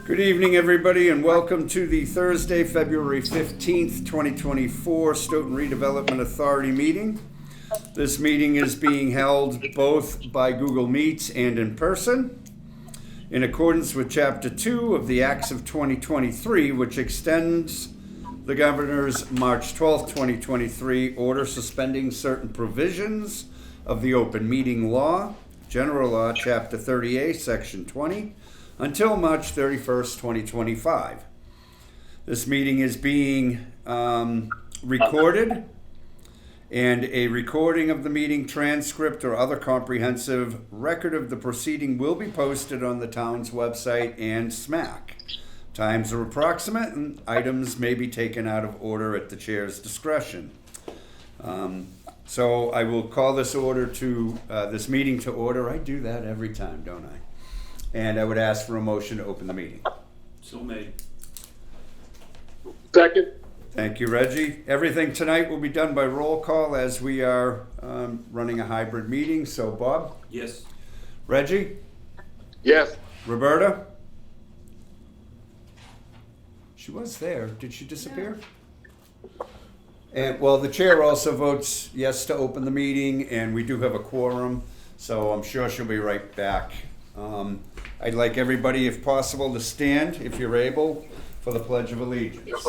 Good evening, everybody, and welcome to the Thursday, February 15th, 2024 Stoughton Redevelopment Authority meeting. This meeting is being held both by Google Meets and in person. In accordance with Chapter 2 of the Acts of 2023, which extends the Governor's March 12th, 2023 order suspending certain provisions of the Open Meeting Law, General Law, Chapter 38, Section 20, until March 31st, 2025. This meeting is being recorded, and a recording of the meeting transcript or other comprehensive record of the proceeding will be posted on the town's website and SMAC. Times are approximate, and items may be taken out of order at the chair's discretion. So I will call this meeting to order. I do that every time, don't I? And I would ask for a motion to open the meeting. So made. Second. Thank you, Reggie. Everything tonight will be done by roll call as we are running a hybrid meeting. So, Bob? Yes. Reggie? Yes. Roberta? She was there. Did she disappear? And, well, the chair also votes yes to open the meeting, and we do have a quorum, so I'm sure she'll be right back. I'd like everybody, if possible, to stand, if you're able, for the Pledge of Allegiance.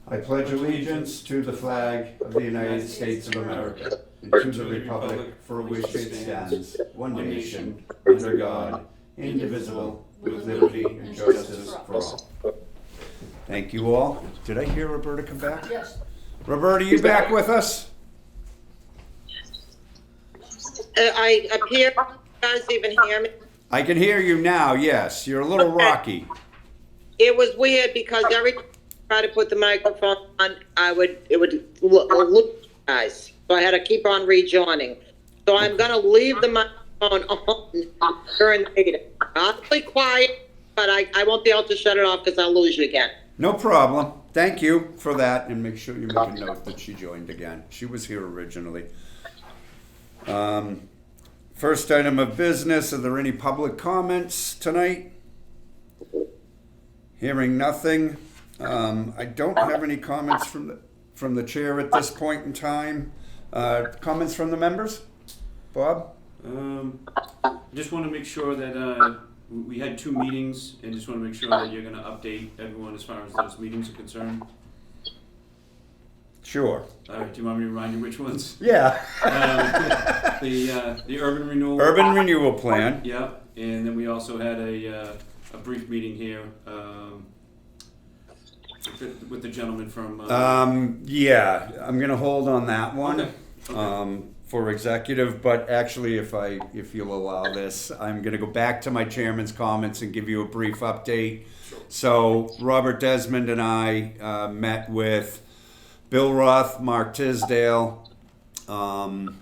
I pledge allegiance to the flag of the United States of America and to the republic for which it stands, one nation, under God, indivisible, with liberty and justice for all. Thank you all. Did I hear Roberta come back? Yes. Roberta, you back with us? I appear, you guys even hear me? I can hear you now, yes. You're a little rocky. It was weird because every time I tried to put the microphone on, it would look guys. So I had to keep on rejoining. So I'm gonna leave the microphone on during the meeting. I'll be quiet, but I won't be able to shut it off because I'll lose you again. No problem. Thank you for that, and make sure you make a note that she joined again. She was here originally. First item of business, are there any public comments tonight? Hearing nothing. I don't have any comments from the chair at this point in time. Comments from the members? Bob? I just want to make sure that we had 2 meetings, and just want to make sure that you're going to update everyone as far as those meetings are concerned. Sure. All right. Do you want me to remind you which ones? Yeah. The urban renewal. Urban renewal plan. Yeah, and then we also had a brief meeting here with the gentleman from. Yeah, I'm gonna hold on that one. Okay. For executive, but actually, if you'll allow this, I'm gonna go back to my chairman's comments and give you a brief update. Sure. So Robert Desmond and I met with Bill Roth, Mark Tisdale, who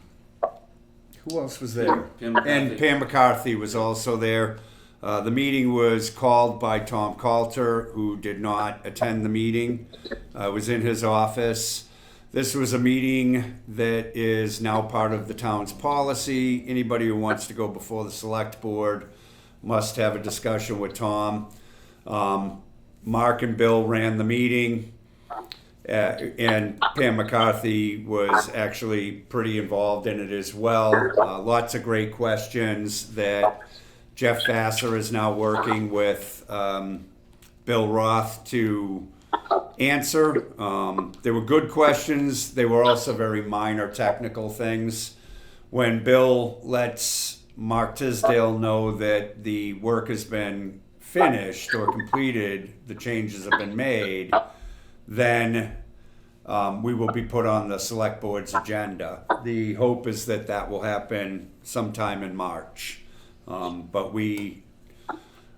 else was there? Pam McCarthy. And Pam McCarthy was also there. The meeting was called by Tom Coulter, who did not attend the meeting. Was in his office. This was a meeting that is now part of the town's policy. Anybody who wants to go before the select board must have a discussion with Tom. Mark and Bill ran the meeting. And Pam McCarthy was actually pretty involved in it as well. Lots of great questions that Jeff Vassar is now working with Bill Roth to answer. They were good questions. They were also very minor technical things. When Bill lets Mark Tisdale know that the work has been finished or completed, the changes have been made, then we will be put on the select board's agenda. The hope is that will happen sometime in March. But we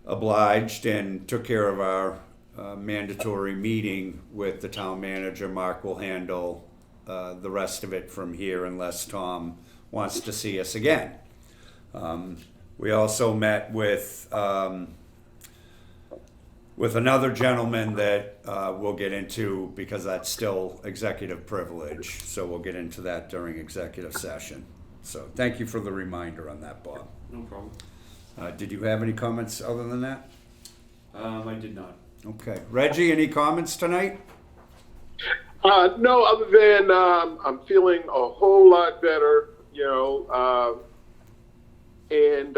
obliged and took care of our mandatory meeting with the town manager. Mark will handle the rest of it from here unless Tom wants to see us again. We also met with another gentleman that we'll get into because that's still executive privilege. So we'll get into that during executive session. So thank you for the reminder on that, Bob. No problem. Did you have any comments other than that? I did not. Okay. Reggie, any comments tonight? No, other than I'm feeling a whole lot better, and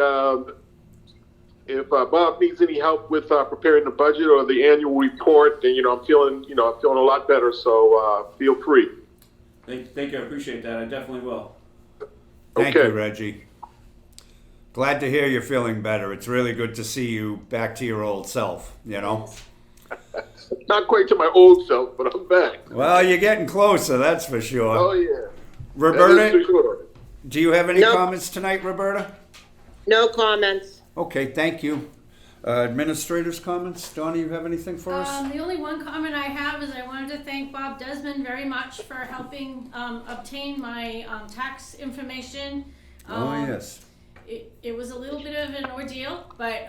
if Bob needs any help with preparing the budget or the annual report, then I'm feeling a lot better. So feel free. Thank you. I appreciate that. I definitely will. Thank Okay. you, Reggie. Glad to hear you're feeling better. It's really good to see you back to your old self, Not quite to my old self, but I'm back. Well, you're getting closer, that's for sure. Oh yeah. Roberta, That is for sure. do you have any No. comments tonight, Roberta? No comments. Okay, thank you. Administrators' comments? Donna, you have anything for us? The only one comment I have is I wanted to thank Bob Desmond very much for helping obtain my tax information. Oh, yes. It was a little bit of an ordeal, but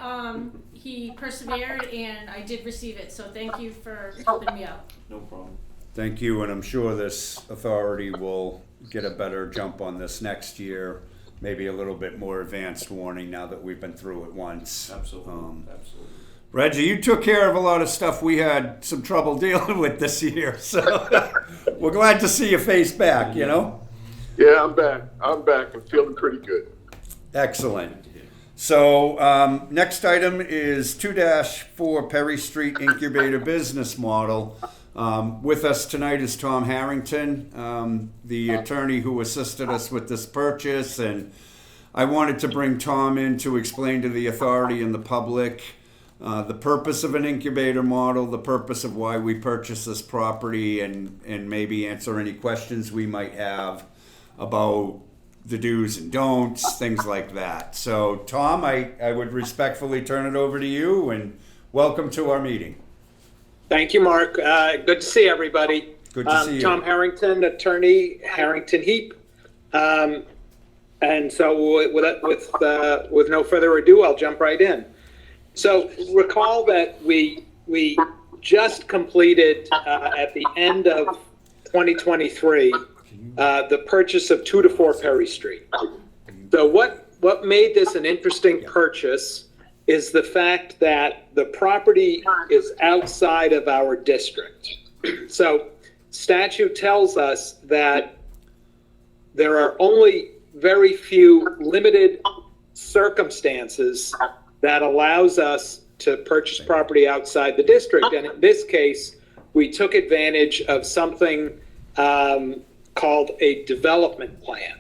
he persevered and I did receive it. So thank you for helping me out. No problem. Thank you, and I'm sure this authority will get a better jump on this next year. Maybe a little bit more advanced warning now that we've been through it once. Absolutely. Absolutely. Reggie, you took care of a lot of stuff we had some trouble dealing with this year, so we're glad to see your face back, Yeah, I'm back. I'm feeling pretty good. Excellent. So next item is 2-4 Perry Street Incubator Business Model. With us tonight is Tom Harrington, the attorney who assisted us with this purchase, and I wanted to bring Tom in to explain to the authority and the public the purpose of an incubator model, the purpose of why we purchased this property, and maybe answer any questions we might have about the do's and don'ts, things like that. So, Tom, I would respectfully turn it over to you, and welcome to our meeting. Thank you, Mark. Good to see everybody. Good to see you. Tom Harrington, attorney, Harrington Heap. And so with no further ado, I'll jump right in. So recall that we just completed at the end of 2023 the purchase of 2-4 Perry Street. So what made this an interesting purchase is the fact that the property is outside of our district. So statute tells us that there are only very few limited circumstances that allows us to purchase property outside the district. And in this case, we took advantage of something called a development plan.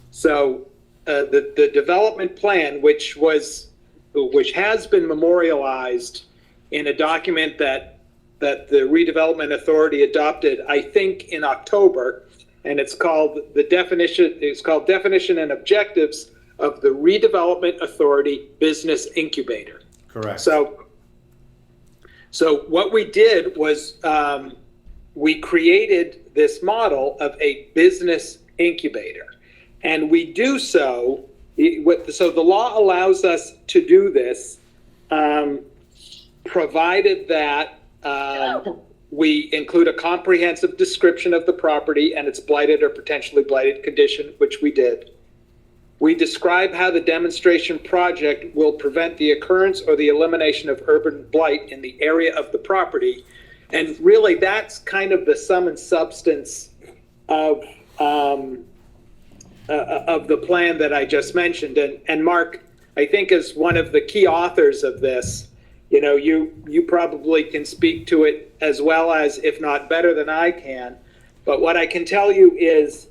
So the development plan, which has been memorialized in a document that the Redevelopment Authority adopted, I think, in October, and it's called Definition and Objectives of the Redevelopment Authority Business Incubator. Correct. So what we did was we created this model of a business incubator, and we do so. So the law allows us to do this, provided that we include a comprehensive description of the property and its blighted or potentially blighted condition, which we did. We describe how the demonstration project will prevent the occurrence or the elimination of urban blight in the area of the property. And really, that's kind of the sum and substance of the plan that I just mentioned. And Mark, I think, is one of the key authors of this. You probably can speak to it as well as, if not better than I can. But what I can tell you is,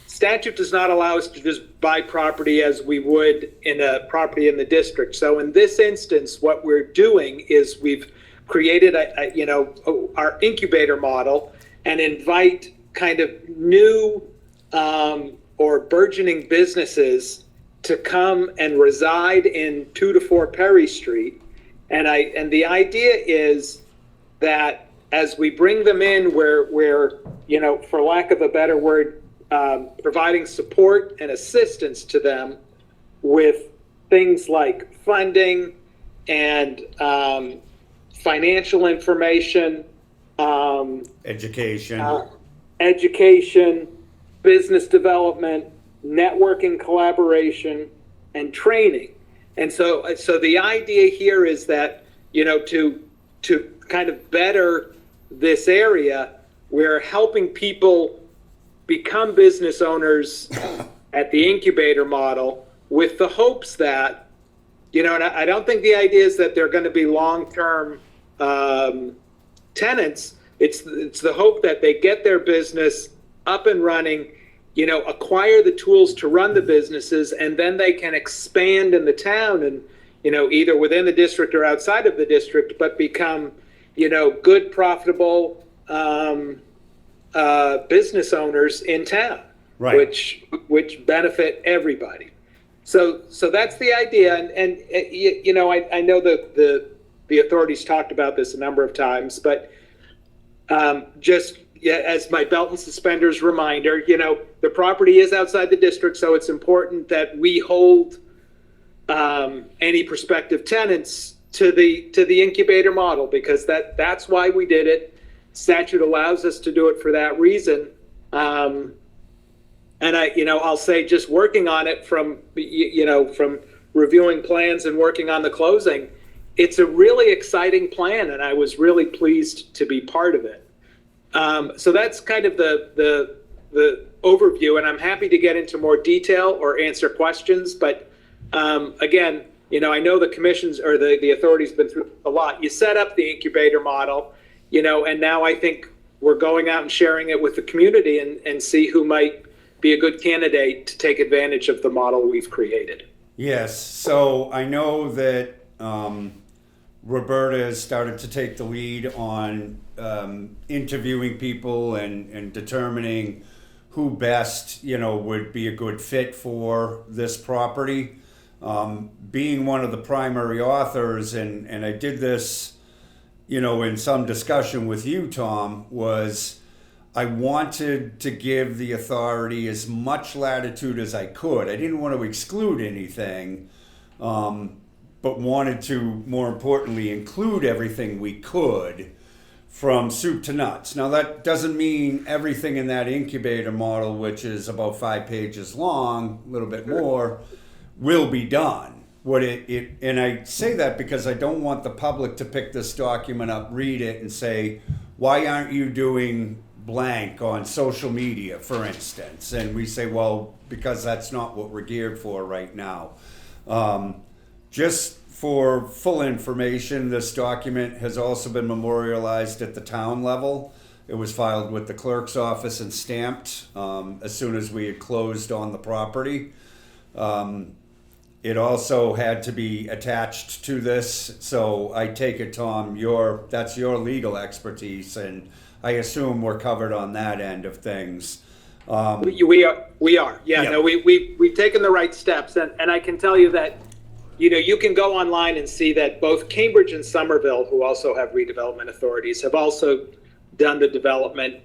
statute does not allow us to just buy property as we would in a property in the district. So in this instance, what we're doing is we've created our incubator model and invite kind of new or burgeoning businesses to come and reside in 2-4 Perry Street. And the idea is that as we bring them in, we're for lack of a better word, providing support and assistance to them with things like funding and financial information, Education. education, business development, networking, collaboration, and training. And so the idea here is that, to kind of better this area, we're helping people become business owners at the incubator model with the hopes that, and I don't think the idea is that they're going to be long-term tenants. It's the hope that they get their business up and running, acquire the tools to run the businesses, and then they can expand in the town and, either within the district or outside of the district, but become, good, profitable business owners in town, Right. which benefit everybody. So that's the idea, and I know the authorities talked about this a number of times, but as my belt and suspenders reminder, the property is outside the district, so it's important that we hold any prospective tenants to the incubator model, because that's why we did it. Statute allows us to do it for that reason. And I'll say, just working on it from reviewing plans and working on the closing, it's a really exciting plan, and I was really pleased to be part of it. So that's kind of the overview, and I'm happy to get into more detail or answer questions. But again, I know the commissions or the authorities been through a lot. You set up the incubator model, and now I think we're going out and sharing it with the community and see who might be a good candidate to take advantage of the model we've created. Yes, so I know that Roberta has started to take the lead on interviewing people and determining who best, would be a good fit for this property. Being one of the primary authors, and I did this, in some discussion with you, Tom, was I wanted to give the authority as much latitude as I could. I didn't want to exclude anything, but wanted to, more importantly, include everything we could from soup to nuts. Now, that doesn't mean everything in that incubator model, which is about 5 pages long, a little bit more, will be done. And I say that because I don't want the public to pick this document up, read it, and say, why aren't you doing blank on social media, for instance? And we say, well, because that's not what we're geared for right now. Just for full information, this document has also been memorialized at the town level. It was filed with the clerk's office and stamped as soon as we had closed on the property. It also had to be attached to this, so I take it, Tom, that's your legal expertise, and I assume we're covered on that end of things. We are. Yeah. No, we've taken the right steps, and I can tell you that, you can go online and see that both Cambridge and Somerville, who also have redevelopment authorities, have also done the development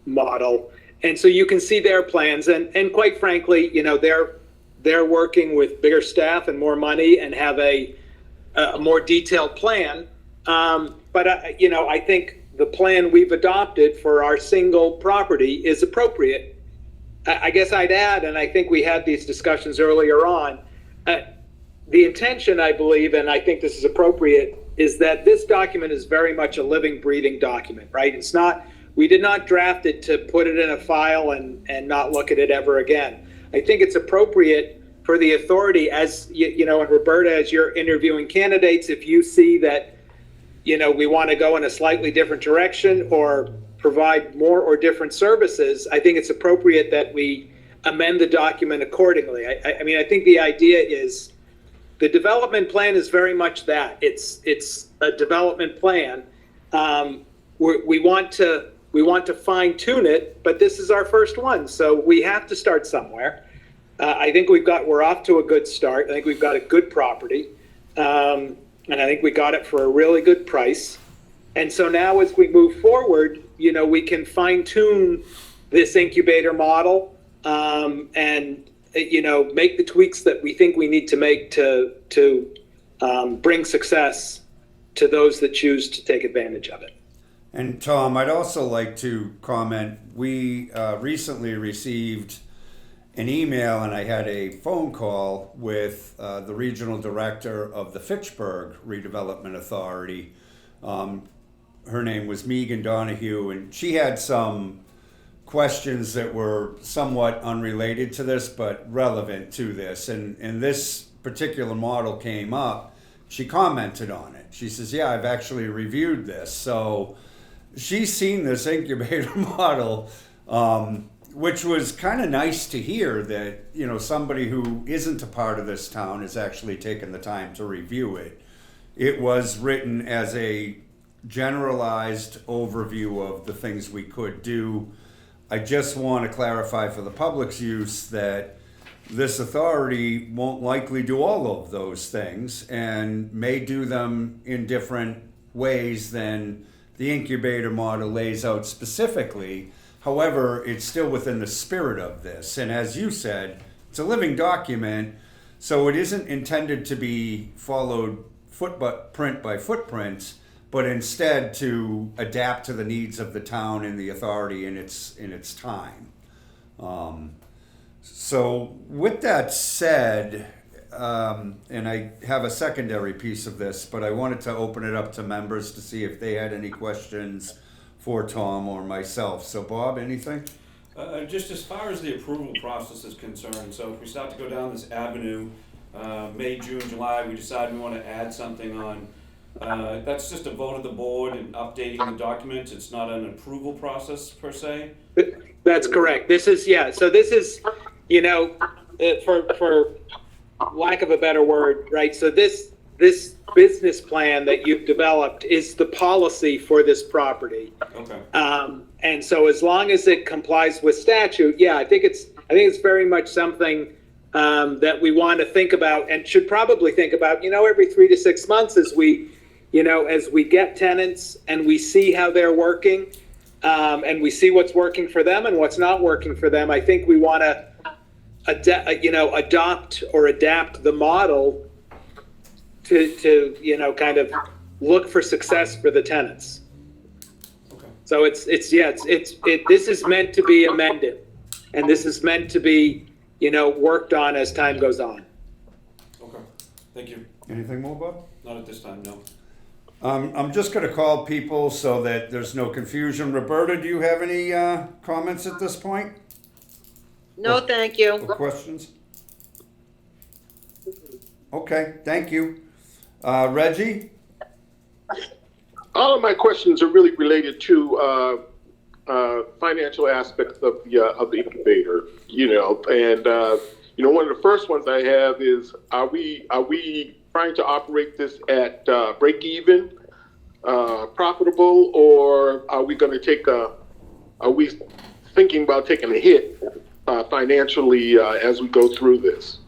model, and so you can see their plans, and quite frankly, they're working with bigger staff and more money and have a more detailed plan. But I think the plan we've adopted for our single property is appropriate. I guess I'd add, and I think we had these discussions earlier on, the intention, I believe, and I think this is appropriate, is that this document is very much a living, breathing document, right? It's not, we did not draft it to put it in a file and not look at it ever again. I think it's appropriate for the authority, as and Roberta, as you're interviewing candidates, if you see that, we want to go in a slightly different direction or provide more or different services, I think it's appropriate that we amend the document accordingly. I think the idea is the development plan is very much that. It's a development plan. We want to fine tune it, but this is our first one, so we have to start somewhere. I think we're off to a good start. I think we've got a good property, and I think we got it for a really good price. And so now, as we move forward, we can fine tune this incubator model, and make the tweaks that we think we need to make to bring success to those that choose to take advantage of it. And Tom, I'd also like to comment, we recently received an email and I had a phone call with the regional director of the Fitchburg Redevelopment Authority. Her name was Megan Donahue, and she had some questions that were somewhat unrelated to this, but relevant to this. And this particular model came up. She commented on it. She says, yeah, I've actually reviewed this. So she's seen this incubator model, which was kind of nice to hear that, you know, somebody who isn't a part of this town has actually taken the time to review it. It was written as a generalized overview of the things we could do. I just want to clarify for the public's use that this authority won't likely do all of those things and may do them in different ways than the incubator model lays out specifically. However, it's still within the spirit of this. And as you said, it's a living document, so it isn't intended to be followed footprint by footprint, but instead to adapt to the needs of the town and the authority in its time. So with that said, and I have a secondary piece of this, but I wanted to open it up to members to see if they had any questions for Tom or myself. So Bob, anything? Just as far as the approval process is concerned, so if we start to go down this avenue, May, June, July, we decide we want to add something on, that's just a vote of the board and updating the documents. It's not an approval process per se. That's correct. This is, so this is, you know, for lack of a better word, right? So this business plan that you've developed is the policy for this property. Okay. And so as long as it complies with statute, I think it's very much something that we want to think about and should probably think about, you know, every 3 to 6 months as we get tenants and we see how they're working, and we see what's working for them and what's not working for them. I think we want to adopt or adapt the model to kind of look for success for the tenants. Okay. So this is meant to be amended, and this is meant to be, worked on as time goes on. Okay. Thank you. Anything more, Bob? Not at this time, no. I'm just going to call people so that there's no confusion. Roberta, do you have any comments at this point? No, thank you. Or questions? Okay, thank you. Reggie? All of my questions are really related to financial aspects of the incubator, and one of the first ones I have is, are we trying to operate this at break even, profitable, or are we going to are we thinking about taking a hit financially as we go through this?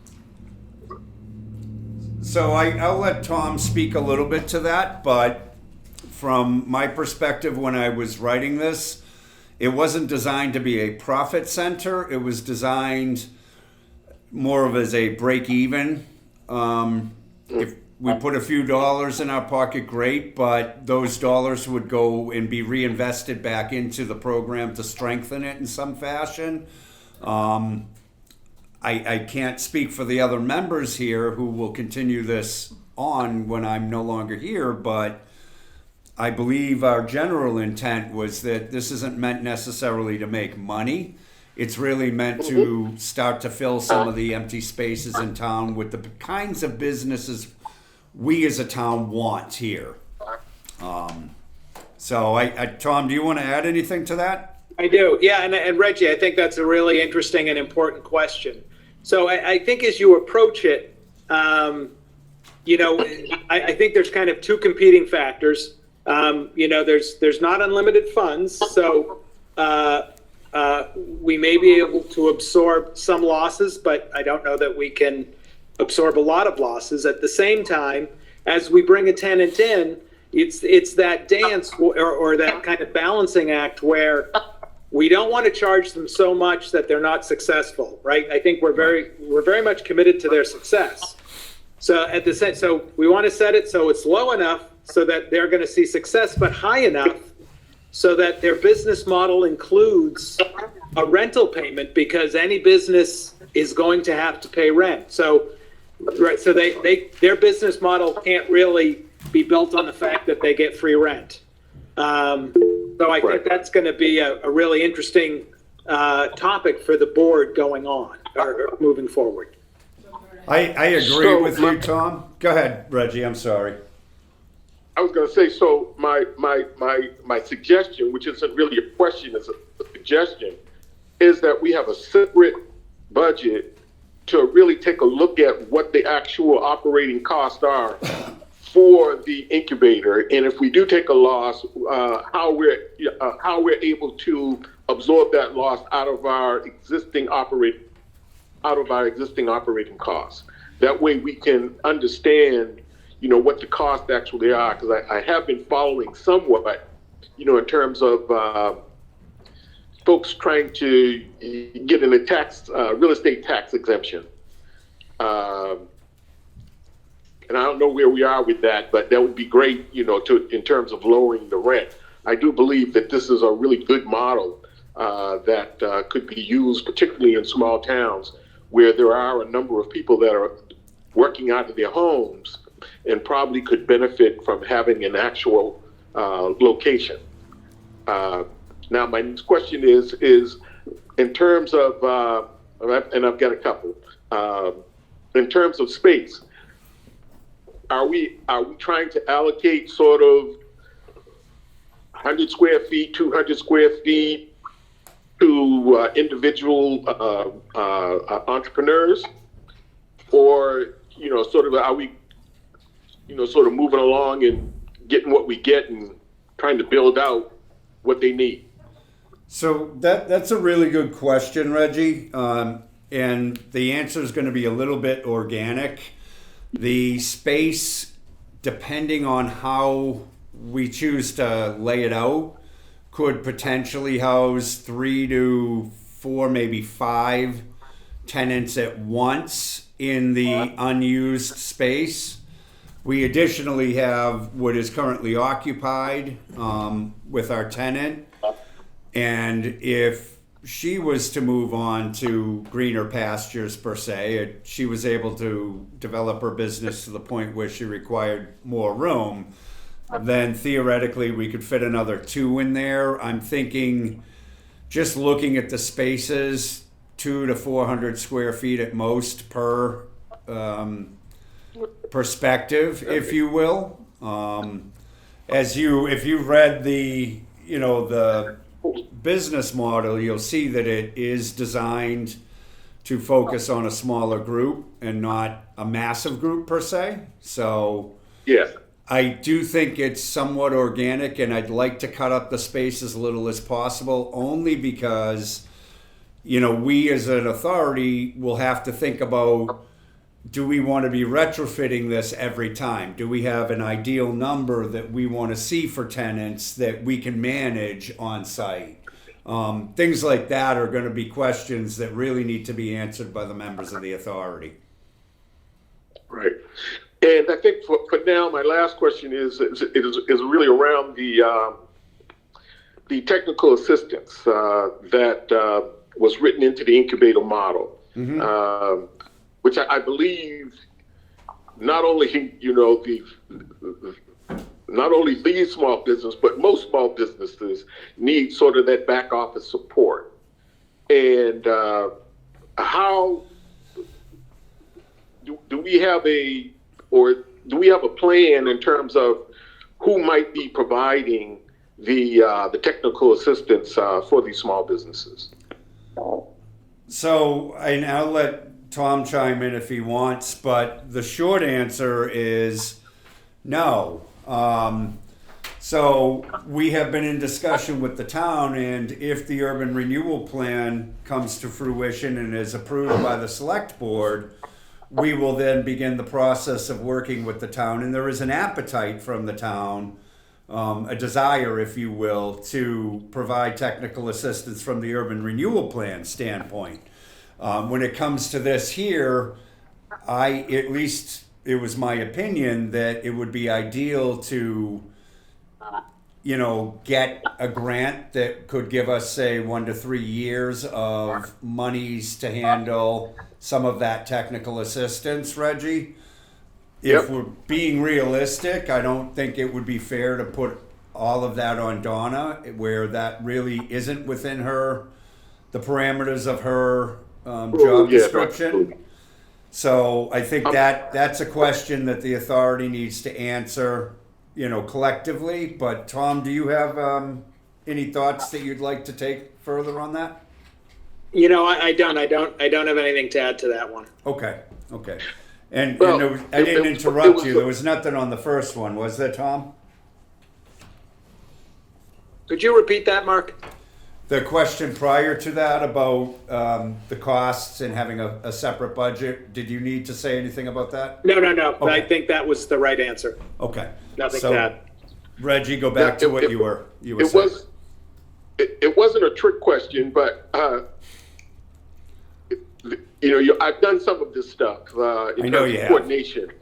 So I'll let Tom speak a little bit to that, but from my perspective, when I was writing this, it wasn't designed to be a profit center. It was designed more of as a break even. If we put a few dollars in our pocket, great, but those dollars would go and be reinvested back into the program to strengthen it in some fashion. I can't speak for the other members here who will continue this on when I'm no longer here, but I believe our general intent was that this isn't meant necessarily to make money. It's really meant to start to fill some of the empty spaces in town with the kinds of businesses we as a town want here. So Tom, do you want to add anything to that? I do, yeah, and Reggie, I think that's a really interesting and important question. So I think as you approach it, I think there's kind of two competing factors. There's not unlimited funds, so we may be able to absorb some losses, but I don't know that we can absorb a lot of losses. At the same time, as we bring a tenant in, it's that dance or that kind of balancing act where we don't want to charge them so much that they're not successful, right? I think we're very much committed to their success. So so we want to set it so it's low enough so that they're going to see success, but high enough so that their business model includes a rental payment, because any business is going to have to pay rent. So, right, so their business model can't really be built on the fact that they get free rent. So I think that's going to be a really interesting topic for the board going on or moving forward. I agree with you, Tom. Go ahead, Reggie. I'm sorry. I was going to say, so my suggestion, which isn't really a question, it's a suggestion, is that we have a separate budget to really take a look at what the actual operating costs are for the incubator, and if we do take a loss, how we're able to absorb that loss out of our existing operating costs. That way, we can understand, what the costs actually are. Because I have been following somewhat, in terms of folks trying to get in a real estate tax exemption. And I don't know where we are with that, but that would be great, in terms of lowering the rent. I do believe that this is a really good model that could be used, particularly in small towns where there are a number of people that are working out of their homes and probably could benefit from having an actual location. Now, my next question is in terms of, and I've got a couple, in terms of space. Are we trying to allocate sort of 100 square feet, 200 square feet to individual entrepreneurs, or sort of are we sort of moving along and getting what we get and trying to build out what they need? So that's a really good question, Reggie, and the answer is going to be a little bit organic. The space, depending on how we choose to lay it out, could potentially house 3 to 4, maybe 5 tenants at once in the unused space. We additionally have what is currently occupied with our tenant. And if she was to move on to greener pastures per se, she was able to develop her business to the point where she required more room, then theoretically we could fit another 2 in there. I'm thinking, just looking at the spaces, 200 to 400 square feet at most per perspective, if you will. If you read the business model, you'll see that it is designed to focus on a smaller group and not a massive group per se. So yeah, I do think it's somewhat organic, and I'd like to cut up the space as little as possible, only because we as an authority will have to think about, do we want to be retrofitting this every time? Do we have an ideal number that we want to see for tenants that we can manage on site? Things like that are going to be questions that really need to be answered by the members of the authority. Right. And I think for now, my last question is really around the technical assistance that was written into the incubator model. Mm-hmm. Which I believe not only these small businesses, but most small businesses need sort of that back office support. And how do we have a plan in terms of who might be providing the technical assistance for these small businesses? So, and I'll let Tom chime in if he wants, but the short answer is no. So we have been in discussion with the town, and if the urban renewal plan comes to fruition and is approved by the select board, we will then begin the process of working with the town. And there is an appetite from the town, a desire, if you will, to provide technical assistance from the urban renewal plan standpoint. When it comes to this here, at least it was my opinion that it would be ideal to get a grant that could give us, say, 1 to 3 years of monies to handle some of that technical assistance, Reggie. If Yep. we're being realistic, I don't think it would be fair to put all of that on Donna, where that really isn't within the parameters of her job yeah, description. absolutely. So I think that's a question that the authority needs to answer, collectively. But Tom, do you have any thoughts that you'd like to take further on that? I don't have anything to add to that one. Okay. And Well, I didn't it interrupt was- you. There was nothing on the first one, was there, Tom? Could you repeat that, Mark? The question prior to that about the costs and having a separate budget, did you need to say anything about that? No. Okay. I think that was the right answer. Okay. Nothing So, to add. Reggie, go back to what you were It saying. was, it wasn't a trick question, but, I've done some of this stuff, in I know terms you of have. coordination.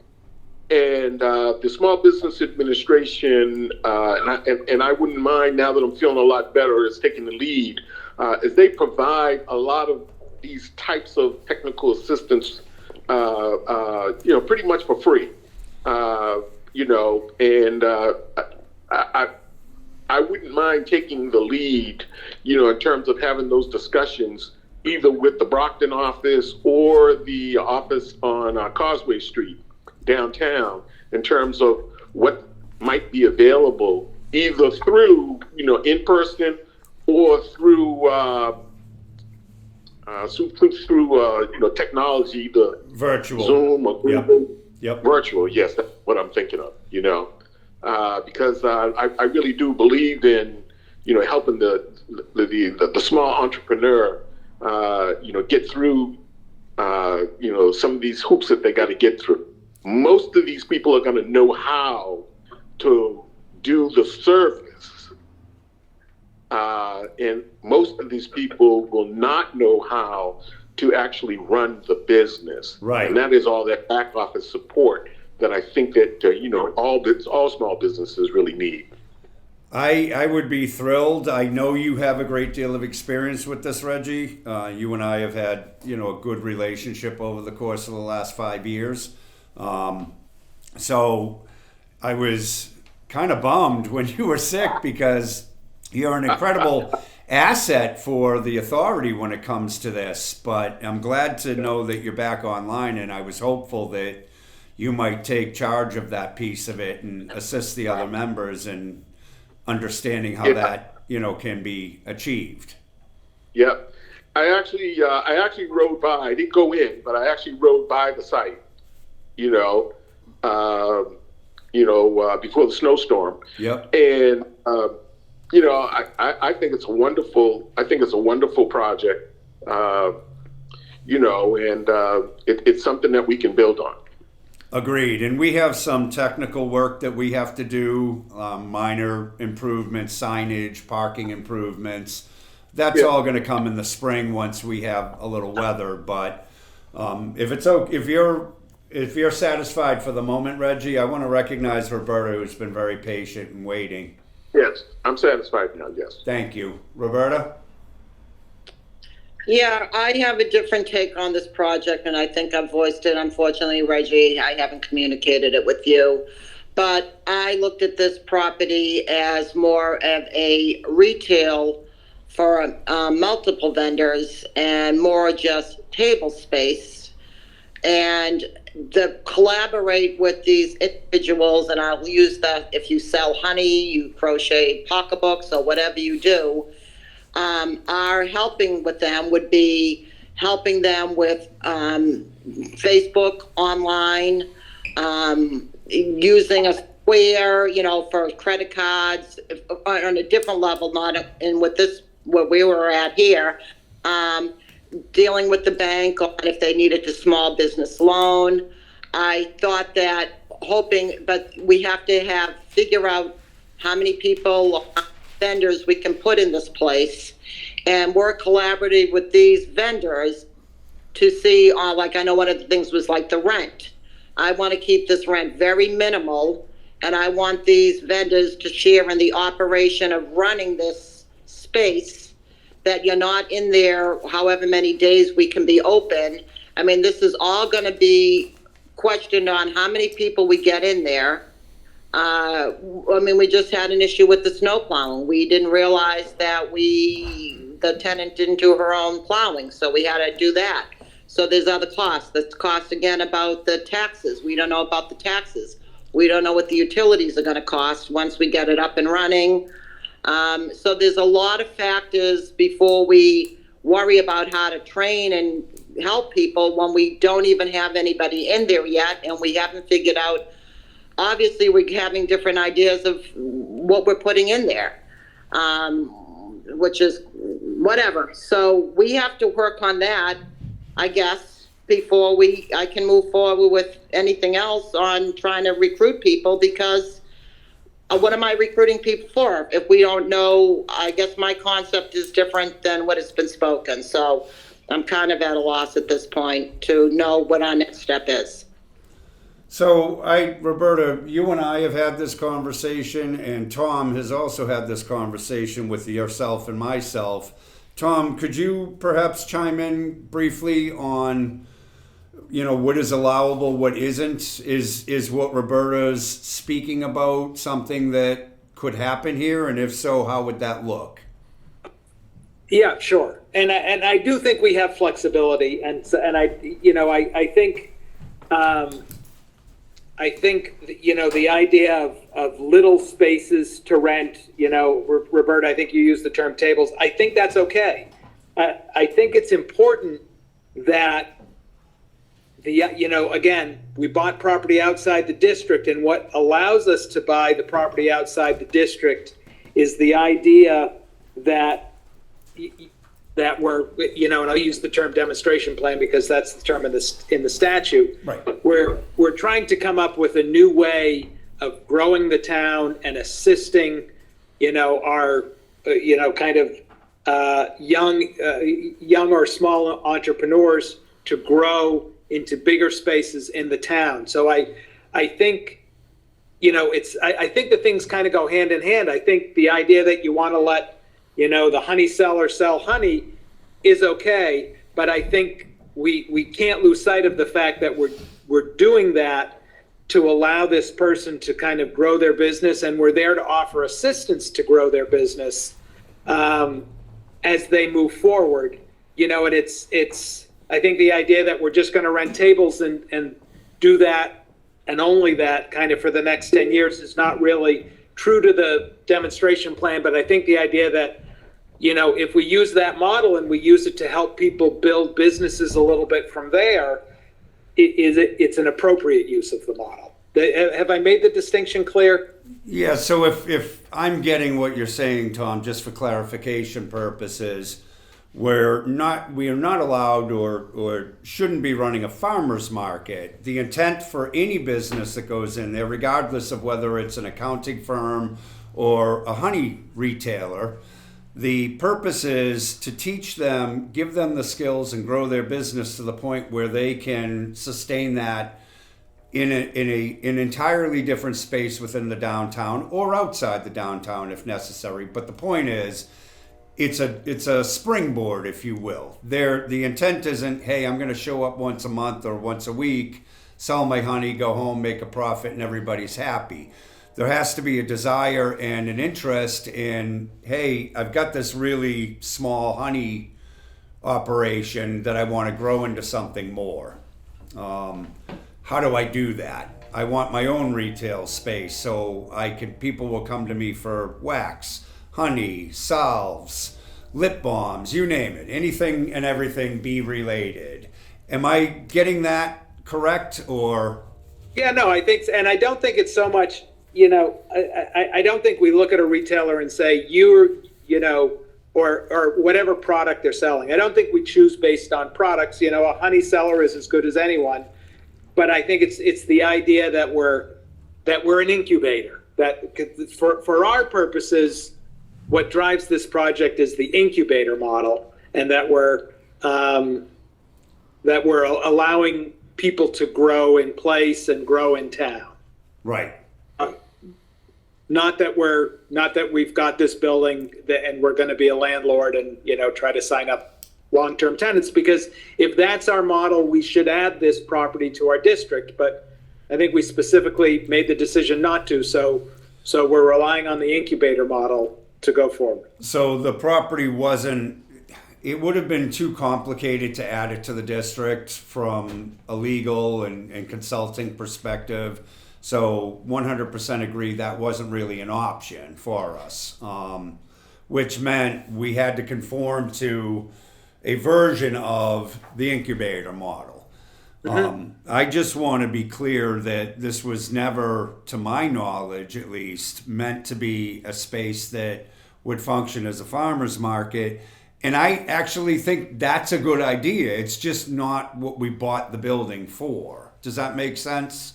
And, the Small Business Administration, and I wouldn't mind, now that I'm feeling a lot better, is taking the lead, is they provide a lot of these types of technical assistance, pretty much for free. I wouldn't mind taking the lead, in terms of having those discussions, either with the Brockton office or the office on Causeway Street downtown, in terms of what might be available, either through, in person or through, technology, the Virtual. Zoom or Yep. Google. Yep. Virtual, yes, that's what I'm thinking of, because I really do believe in, helping the small entrepreneur, get through, some of these hoops that they got to get through. Most of these people are going to know how to do the service, and most of these people will not know how to actually run the business. Right. And that is all that back office support that I think that, all small businesses really need. I would be thrilled. I know you have a great deal of experience with this, Reggie. You and I have had, a good relationship over the course of the last 5 years. So I was kind of bummed when you were sick, because you're an incredible asset for the authority when it comes to this. But I'm glad to know that you're back online, and I was hopeful that you might take charge of that piece of it and assist the other members in understanding how that, can be achieved. Yeah. I actually rode by, I didn't go in, but I actually rode by the site, before the snowstorm. Yep. And, I think it's a wonderful project, and it's something that we can build on. Agreed. And we have some technical work that we have to do, minor improvements, signage, parking improvements. That's all going to come in the spring once we have a little weather. But if you're satisfied for the moment, Reggie, I want to recognize Roberta, who's been very patient and waiting. Yes, I'm satisfied now, yes. Thank you. Roberta? Yeah, I have a different take on this project, and I think I've voiced it. Unfortunately, Reggie, I haven't communicated it with you. But I looked at this property as more of a retail for multiple vendors and more just table space. And to collaborate with these individuals, and I'll use that if you sell honey, you crochet pocketbooks, or whatever you do, our helping with them would be helping them with Facebook online, using a Square, for credit cards on a different level, not in with this what we were at here. Dealing with the bank on if they needed a small business loan. I thought that but we have to figure out how many people, vendors we can put in this place, and work collaboratively with these vendors to see, like I know one of the things was like the rent. I want to keep this rent very minimal and I want these vendors to share in the operation of running this space, that you're not in there however many days we can be open. I mean, this is all going to be questioned on how many people we get in there. I mean, we just had an issue with the snow plowing. We didn't realize that the tenant didn't do her own plowing, so we had to do that. So there's other costs. There's costs again about the taxes. We don't know about the taxes. We don't know what the utilities are going to cost once we get it up and running. So there's a lot of factors before we worry about how to train and help people when we don't even have anybody in there yet, and we haven't figured out. Obviously, we're having different ideas of what we're putting in there, which is whatever. So we have to work on that, I guess, before I can move forward with anything else on trying to recruit people, because what am I recruiting people for if we don't know? I guess my concept is different than what has been spoken. So I'm kind of at a loss at this point to know what our next step is. So Roberta, you and I have had this conversation, and Tom has also had this conversation with yourself and myself. Tom, could you perhaps chime in briefly on, what is allowable, what isn't? Is what Roberta's speaking about something that could happen here? And if so, how would that look? Yeah, sure. And I do think we have flexibility, and I think the idea of little spaces to rent, Roberta, I think you used the term tables. I think that's okay. I think it's important that again, we bought property outside the district, and what allows us to buy the property outside the district is the idea that we're, and I'll use the term demonstration plan because that's the term in the statute. Right. We're trying to come up with a new way of growing the town and assisting, our, kind of young or small entrepreneurs to grow into bigger spaces in the town. So I think, I think the things kind of go hand in hand. I think the idea that you want to let the honey seller sell honey is okay, but I think we can't lose sight of the fact that we're doing that to allow this person to kind of grow their business, and we're there to offer assistance to grow their business as they move forward. And it's I think the idea that we're just going to rent tables and do that and only that kind of for the next 10 years is not really true to the demonstration plan. But I think the idea that, if we use that model and we use it to help people build businesses a little bit from there, it's an appropriate use of the model. Have I made the distinction clear? Yeah, so if I'm getting what you're saying, Tom, just for clarification purposes, we are not allowed or shouldn't be running a farmer's market. The intent for any business that goes in there, regardless of whether it's an accounting firm or a honey retailer, the purpose is to teach them, give them the skills and grow their business to the point where they can sustain that in an entirely different space within the downtown or outside the downtown if necessary. But the point is, it's a springboard, if you will. The intent isn't, hey, I'm going to show up once a month or once a week, sell my honey, go home, make a profit, and everybody's happy. There has to be a desire and an interest in, hey, I've got this really small honey operation that I want to grow into something more. How do I do that? I want my own retail space so people will come to me for wax, honey, salves, lip balms, you name it, anything and everything bee related. Am I getting that correct or? Yeah, no, I think, and I don't think it's so much, I don't think we look at a retailer and say, or whatever product they're selling. I don't think we choose based on products. A honey seller is as good as anyone, but I think it's the idea that we're an incubator. That for our purposes, what drives this project is the incubator model, and that we're allowing people to grow in place and grow in town. Right. not that we've got this building and we're going to be a landlord and, try to sign up long-term tenants, because if that's our model, we should add this property to our district. But I think we specifically made the decision not to. So we're relying on the incubator model to go forward. So the property it would have been too complicated to add it to the district from a legal and consulting perspective. So 100% agree that wasn't really an option for us, which meant we had to conform to a version of the incubator model. I just want to be clear that this was never, to my knowledge at least, meant to be a space that would function as a farmer's market. And I actually think that's a good idea. It's just not what we bought the building for. Does that make sense?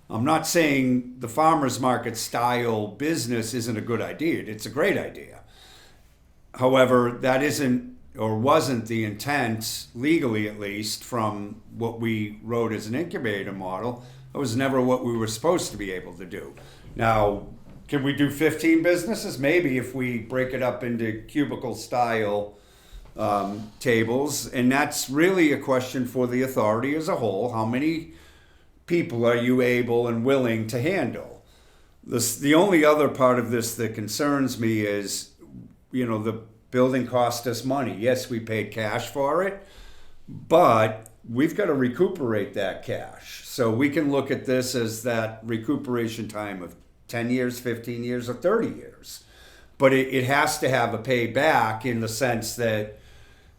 I'm not saying the farmer's market style business isn't a good idea. It's a great idea. However, that isn't or wasn't the intent, legally at least, from what we wrote as an incubator model. It was never what we were supposed to be able to do. Now, can we do 15 businesses? Maybe, if we break it up into cubicle style tables. And that's really a question for the authority as a whole. How many people are you able and willing to handle? The only other part of this that concerns me is, the building cost us money. Yes, we paid cash for it, but we've got to recuperate that cash. So we can look at this as that recuperation time of 10 years, 15 years, or 30 years. But it has to have a payback in the sense that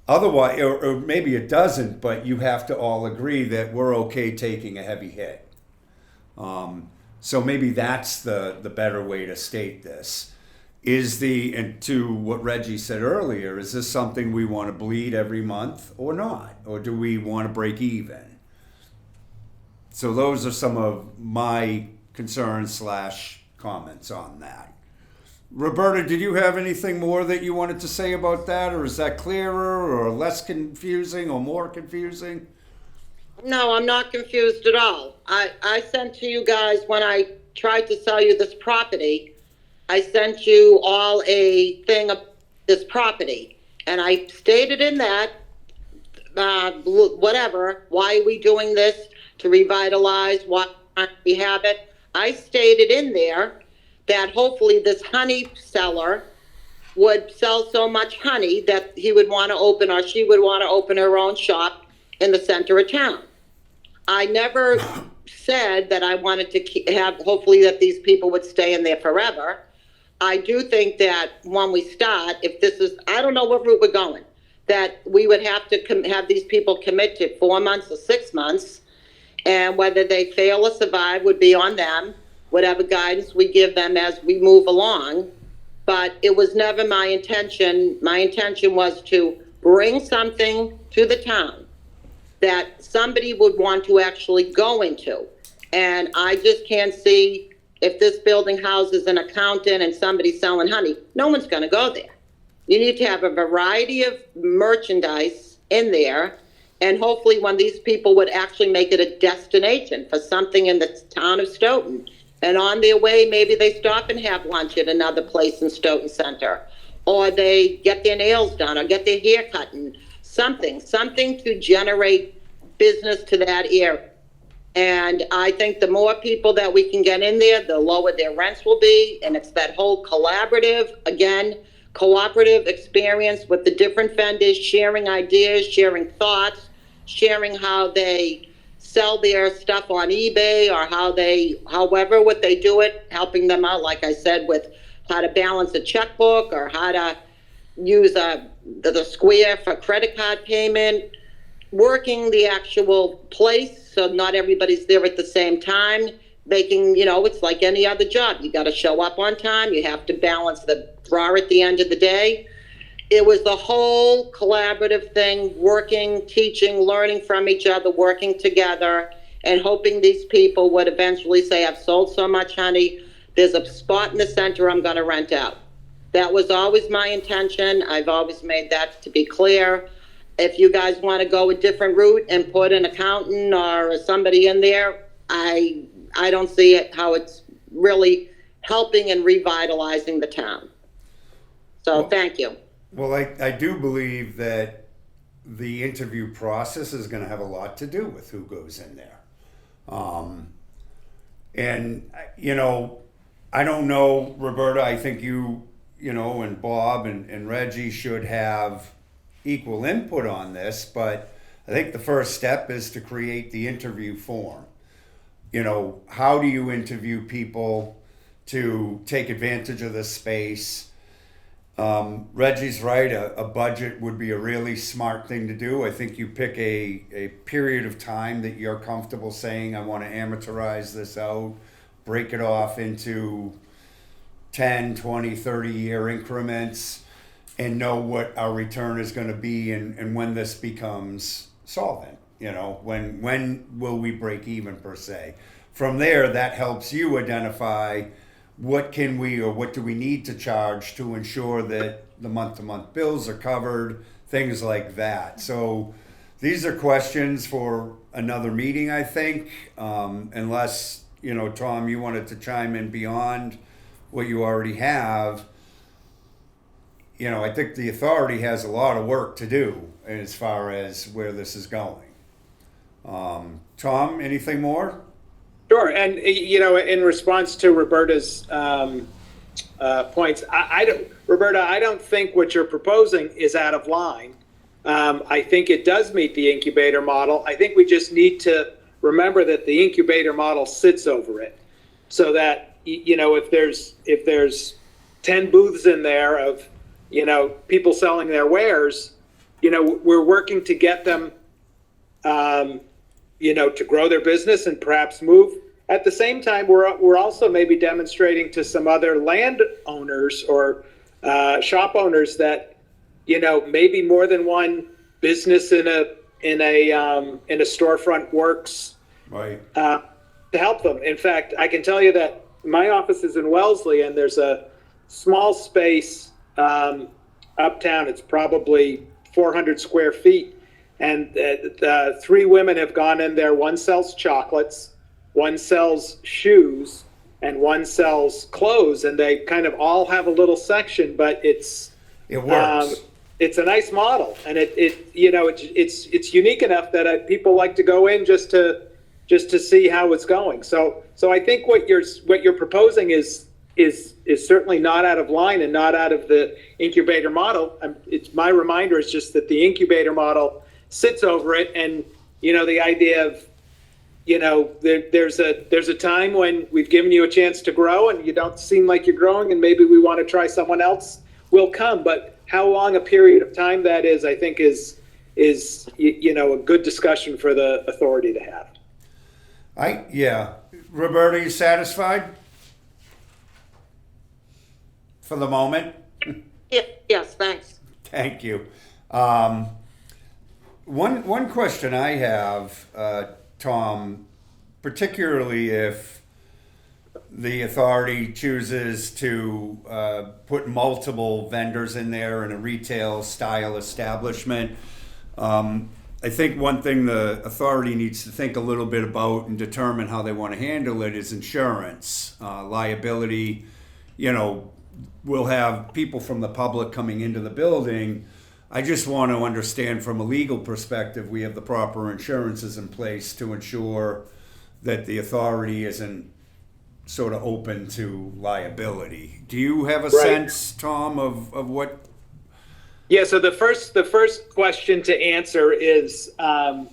otherwise, or maybe it doesn't, but you have to all agree that we're okay taking a heavy hit. So maybe that's the better way to state this. And to what Reggie said earlier, is this something we want to bleed every month or not? Or do we want to break even? So those are some of my concerns / comments on that. Roberta, did you have anything more that you wanted to say about that? Or is that clearer or less confusing or more confusing? No, I'm not confused at all. I sent to you guys, when I tried to sell you this property, I sent you all a thing of this property. And I stated in that, whatever, why are we doing this? To revitalize, why we have it. I stated in there that hopefully this honey seller would sell so much honey that he would want to open, or she would want to open her own shop in the center of town. I never said that I wanted to have, hopefully that these people would stay in there forever. I do think that when we start, if this is, I don't know what route we're going, that we would have to have these people commit to 4 months or 6 months, and whether they fail or survive would be on them, whatever guidance we give them as we move along. But it was never my intention. My intention was to bring something to the town that somebody would want to actually go into. And I just can't see, if this building houses an accountant and somebody selling honey, no one's going to go there. You need to have a variety of merchandise in there. And hopefully when these people would actually make it a destination for something in the town of Stoughton. And on their way, maybe they stop and have lunch at another place in Stoughton Center. Or they get their nails done or get their hair cut, and something to generate business to that area. And I think the more people that we can get in there, the lower their rents will be. And it's that whole cooperative experience with the different vendors, sharing ideas, sharing thoughts, sharing how they sell their stuff on eBay, or however what they do it, helping them out, like I said, with how to balance a checkbook or how to use the Square for credit card payment, working the actual place so not everybody's there at the same time, making, it's like any other job. You got to show up on time. You have to balance the drawer at the end of the day. It was the whole collaborative thing, working, teaching, learning from each other, working together, and hoping these people would eventually say, I've sold so much honey, there's a spot in the center I'm going to rent out. That was always my intention. I've always made that to be clear. If you guys want to go a different route and put an accountant or somebody in there, I don't see it how it's really helping and revitalizing the town. So thank you. Well, I do believe that the interview process is going to have a lot to do with who goes in there. And, you know, I don't know, Roberta, I think you know, and Bob and Reggie should have equal input on this, but I think the first step is to create the interview form. You know, how do you interview people to take advantage of this space? Reggie's right, a budget would be a really smart thing to do. I think you pick a period of time that you're comfortable saying, I want to amateurize this out, break it off into 10, 20, 30-year increments, and know what our return is going to be and when this becomes solvent. You know, when will we break even, per se? From there, that helps you identify what can we or what do we need to charge to ensure that the month-to-month bills are covered, things like that. So these are questions for another meeting, I think, unless, you know, Tom, you wanted to chime in beyond what you already have. You know, I think the authority has a lot of work to do as far as where this is going. Tom, anything more? Sure, and you know, in response to Roberta's points, Roberta, I don't think what you're proposing is out of line. I think it does meet the incubator model. I think we just need to remember that the incubator model sits over it, so that, you know, if there's 10 booths in there of, you know, people selling their wares, you know, we're working to get them, you know, to grow their business and perhaps move. At the same time, we're also maybe demonstrating to some other landowners or shop owners that, you know, maybe more than one business in a storefront works, Right. To help them. In fact, I can tell you that my office is in Wellesley, and there's a small space uptown. It's probably 400 square feet. And 3 women have gone in there. One sells chocolates, one sells shoes, and one sells clothes. And they kind of all have a little section, but it works. It's a nice model, and it you know, it's unique enough that people like to go in just to see how it's going. So I think what you're proposing is certainly not out of line and not out of the incubator model. It's my reminder is just that the incubator model sits over it, and, you know, the idea of, you know, there's a time when we've given you a chance to grow and you don't seem like you're growing, and maybe we want to try someone else, will come. But how long a period of time that is, I think is you know, a good discussion for the authority to have. Yeah. Roberta, you satisfied? For the moment? Yes, thanks. Thank you. One question I have, Tom, particularly if the authority chooses to put multiple vendors in there in a retail style establishment, I think one thing the authority needs to think a little bit about and determine how they want to handle it is insurance, liability. You know, we'll have people from the public coming into the building. I just want to understand from a legal perspective, we have the proper insurances in place to ensure that the authority isn't sort of open to liability. Do you have a sense, Tom, of what? Yeah, so the first question to answer is, does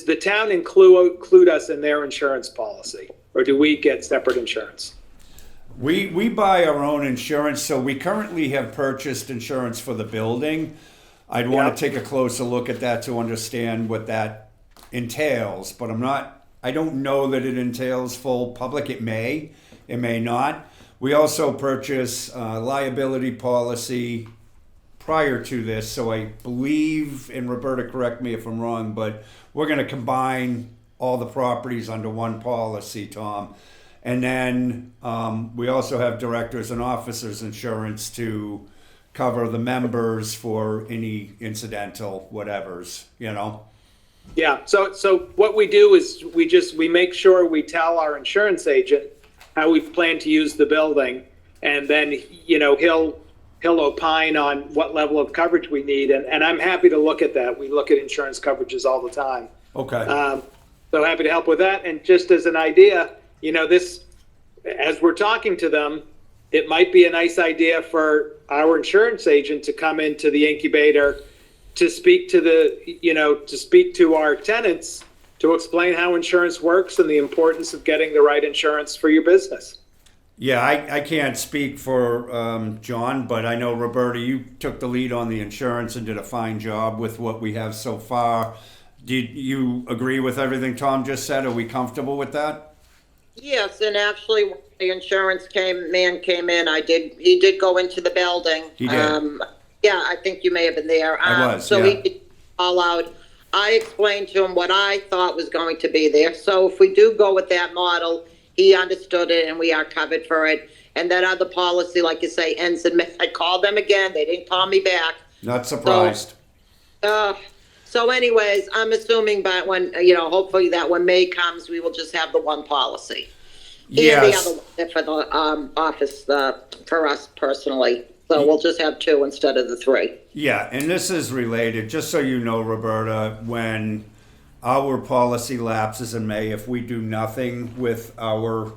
the town include us in their insurance policy, or do we get separate insurance? We buy our own insurance, so we currently have purchased insurance for the building. I'd want to take a closer look at that to understand what that entails, but I don't know that it entails full public. It may not. We also purchase liability policy prior to this, so I believe, and Roberta, correct me if I'm wrong, but we're going to combine all the properties under one policy, Tom. And then we also have directors and officers insurance to cover the members for any incidental whatevers, you know? Yeah, so what we do is we make sure we tell our insurance agent how we plan to use the building, and then, you know, he'll opine on what level of coverage we need, and I'm happy to look at that. We look at insurance coverages all the time. Okay. So happy to help with that. And just as an idea, you know, this, as we're talking to them, it might be a nice idea for our insurance agent to come into the incubator to speak to to speak to our tenants, to explain how insurance works and the importance of getting the right insurance for your business. Yeah, I can't speak for John, but I know, Roberta, you took the lead on the insurance and did a fine job with what we have so far. Did you agree with everything Tom just said? Are we comfortable with that? Yes, and actually, when the insurance man came in, he did go into the building. He did. Yeah, I think you may have been there. I was, So yeah. he did all out. I explained to him what I thought was going to be there. So if we do go with that model, he understood it and we are covered for it. And that other policy, like you say, ends in May. I called them again. They didn't call me back. Not surprised. So anyways, I'm assuming by when, you know, hopefully that when May comes, we will just have the one policy. Yes. And the other one for the office, for us personally. So we'll just have two instead of the three. Yeah, and this is related, just so you know, Roberta, when our policy lapses in May, if we do nothing with our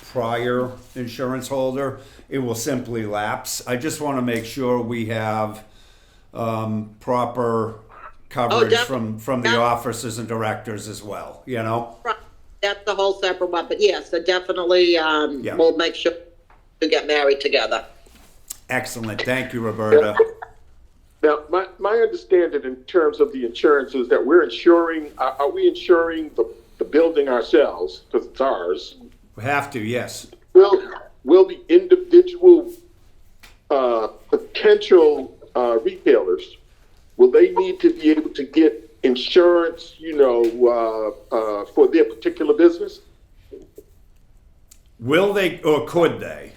prior insurance holder, it will simply lapse. I just want to make sure we have proper coverage from the officers and directors as well, you know? Right. That's the whole separate one, but yes, so definitely, we'll make sure to get married together. Excellent. Thank you, Roberta. Now, my understanding in terms of the insurance is that are we insuring the building ourselves, because it's ours? We have to, yes. Will the individual potential retailers, will they need to be able to get insurance, for their particular business? Will they or could they?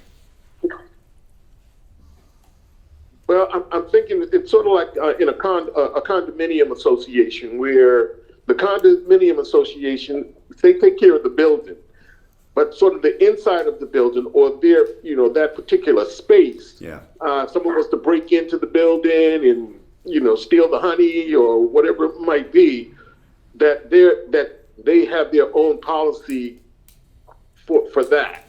Well, I'm thinking it's sort of like in a condominium association, where the condominium association, they take care of the building, but sort of the inside of the building or their, that particular space. Yeah. Someone wants to break into the building and, steal the honey or whatever it might be, that they have their own policy for that.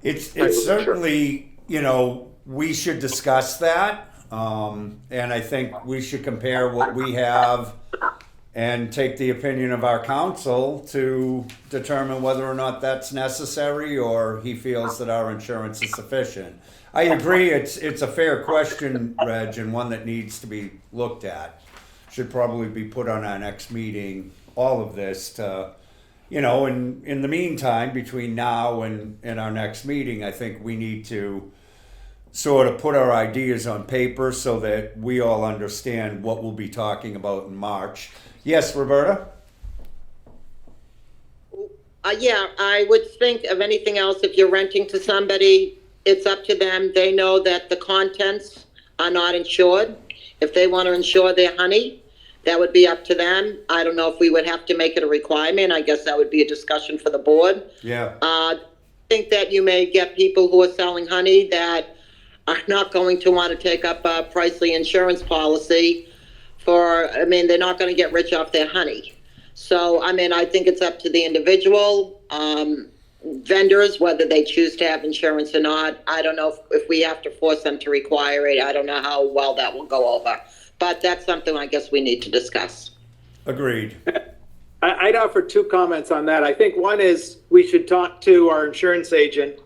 It's certainly, we should discuss that. And I think we should compare what we have and take the opinion of our counsel to determine whether or not that's necessary or he feels that our insurance is sufficient. I agree, it's a fair question, Reg, and one that needs to be looked at. Should probably be put on our next meeting, all of this to, in the meantime, between now and our next meeting, I think we need to sort of put our ideas on paper so that we all understand what we'll be talking about in March. Yes, Roberta? Yeah, I would think of anything else. If you're renting to somebody, it's up to them. They know that the contents are not insured. If they want to insure their honey, that would be up to them. I don't know if we would have to make it a requirement. I guess that would be a discussion for the board. Yeah. I think that you may get people who are selling honey that are not going to want to take up a pricey insurance policy they're not going to get rich off their honey. So, I think it's up to the individual vendors, whether they choose to have insurance or not. I don't know if we have to force them to require it. I don't know how well that will go over. But that's something I guess we need to discuss. Agreed. I'd offer two comments on that. I think one is we should talk to our insurance agent.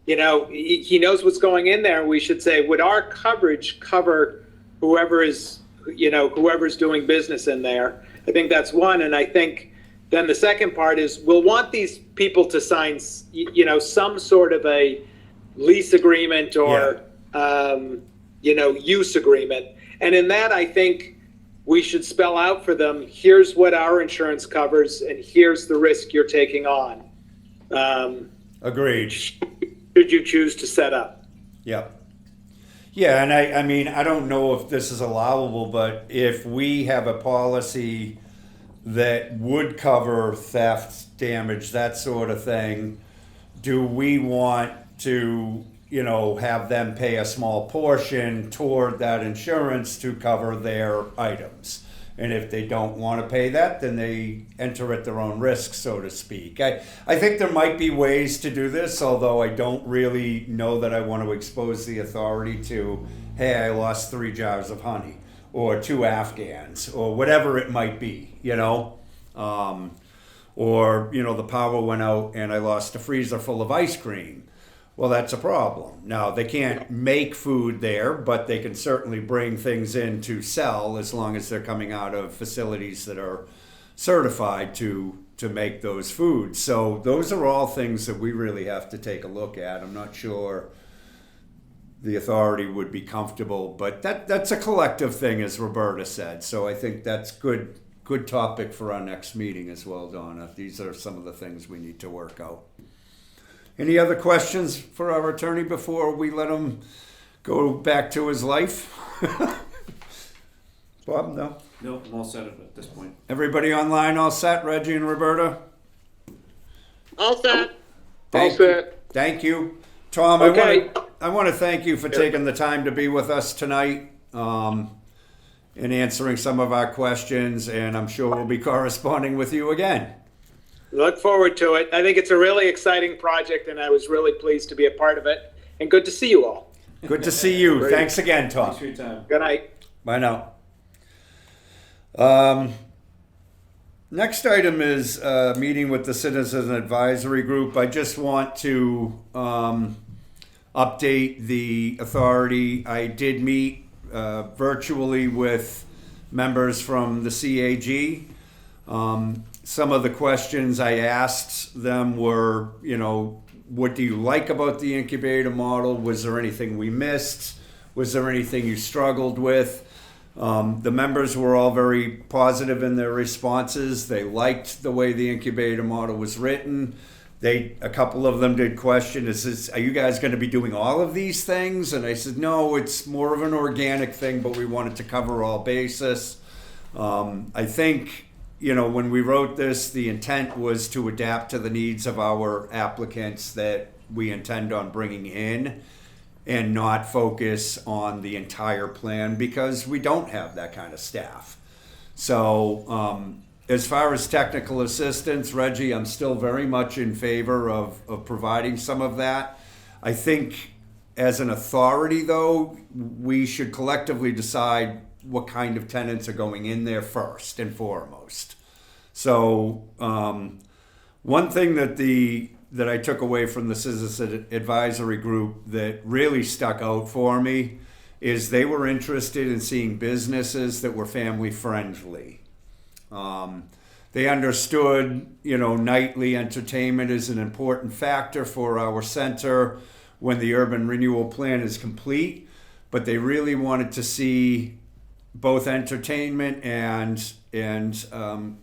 He knows what's going in there. We should say, would our coverage cover whoever's doing business in there? I think that's one. And I think then the second part is we'll want these people to sign, some sort of a lease agreement or, use agreement. And in that, I think we should spell out for them, here's what our insurance covers and here's the risk you're taking on. Agreed. Should you choose to set up. Yep. Yeah, and I don't know if this is allowable, but if we have a policy that would cover theft, damage, that sort of thing, do we want to, have them pay a small portion toward that insurance to cover their items? And if they don't want to pay that, then they enter at their own risk, so to speak. I think there might be ways to do this, although I don't really know that I want to expose the authority to, hey, I lost 3 jars of honey, or 2 Afghans, or whatever it might be, or, the power went out and I lost a freezer full of ice cream. Well, that's a problem. Now, they can't make food there, but they can certainly bring things in to sell as long as they're coming out of facilities that are certified to make those foods. So those are all things that we really have to take a look at. I'm not sure the authority would be comfortable, but that's a collective thing, as Roberta said. So I think that's good topic for our next meeting as well, Donna. These are some of the things we need to work out. Any other questions for our attorney before we let him go back to his life? Bob, no? No, I'm all set at this point. Everybody online all set, Reggie and Roberta? All set. All set. Thank you. Tom, Okay. I want to thank you for taking the time to be with us tonight and answering some of our questions, and I'm sure we'll be corresponding with you again. Look forward to it. I think it's a really exciting project, and I was really pleased to be a part of it. And good to see you all. Good to see you. Great. Thanks again, Tom. Thanks for your time. Good night. Bye now. Next item is meeting with the Citizen Advisory Group. I just want to update the authority. I did meet virtually with members from the CAG. Some of the questions I asked them were, what do you like about the incubator model? Was there anything we missed? Was there anything you struggled with? The members were all very positive in their responses. They liked the way the incubator model was written. A couple of them did question, are you guys going to be doing all of these things? And I said, no, it's more of an organic thing, but we wanted to cover all bases. I think, when we wrote this, the intent was to adapt to the needs of our applicants that we intend on bringing in, and not focus on the entire plan because we don't have that kind of staff. So as far as technical assistance, Reggie, I'm still very much in favor of providing some of that. I think as an authority, though, we should collectively decide what kind of tenants are going in there first and foremost. So one thing that I took away from the Citizen Advisory Group that really stuck out for me is they were interested in seeing businesses that were family friendly. They understood, nightly entertainment is an important factor for our center when the urban renewal plan is complete, but they really wanted to see both entertainment and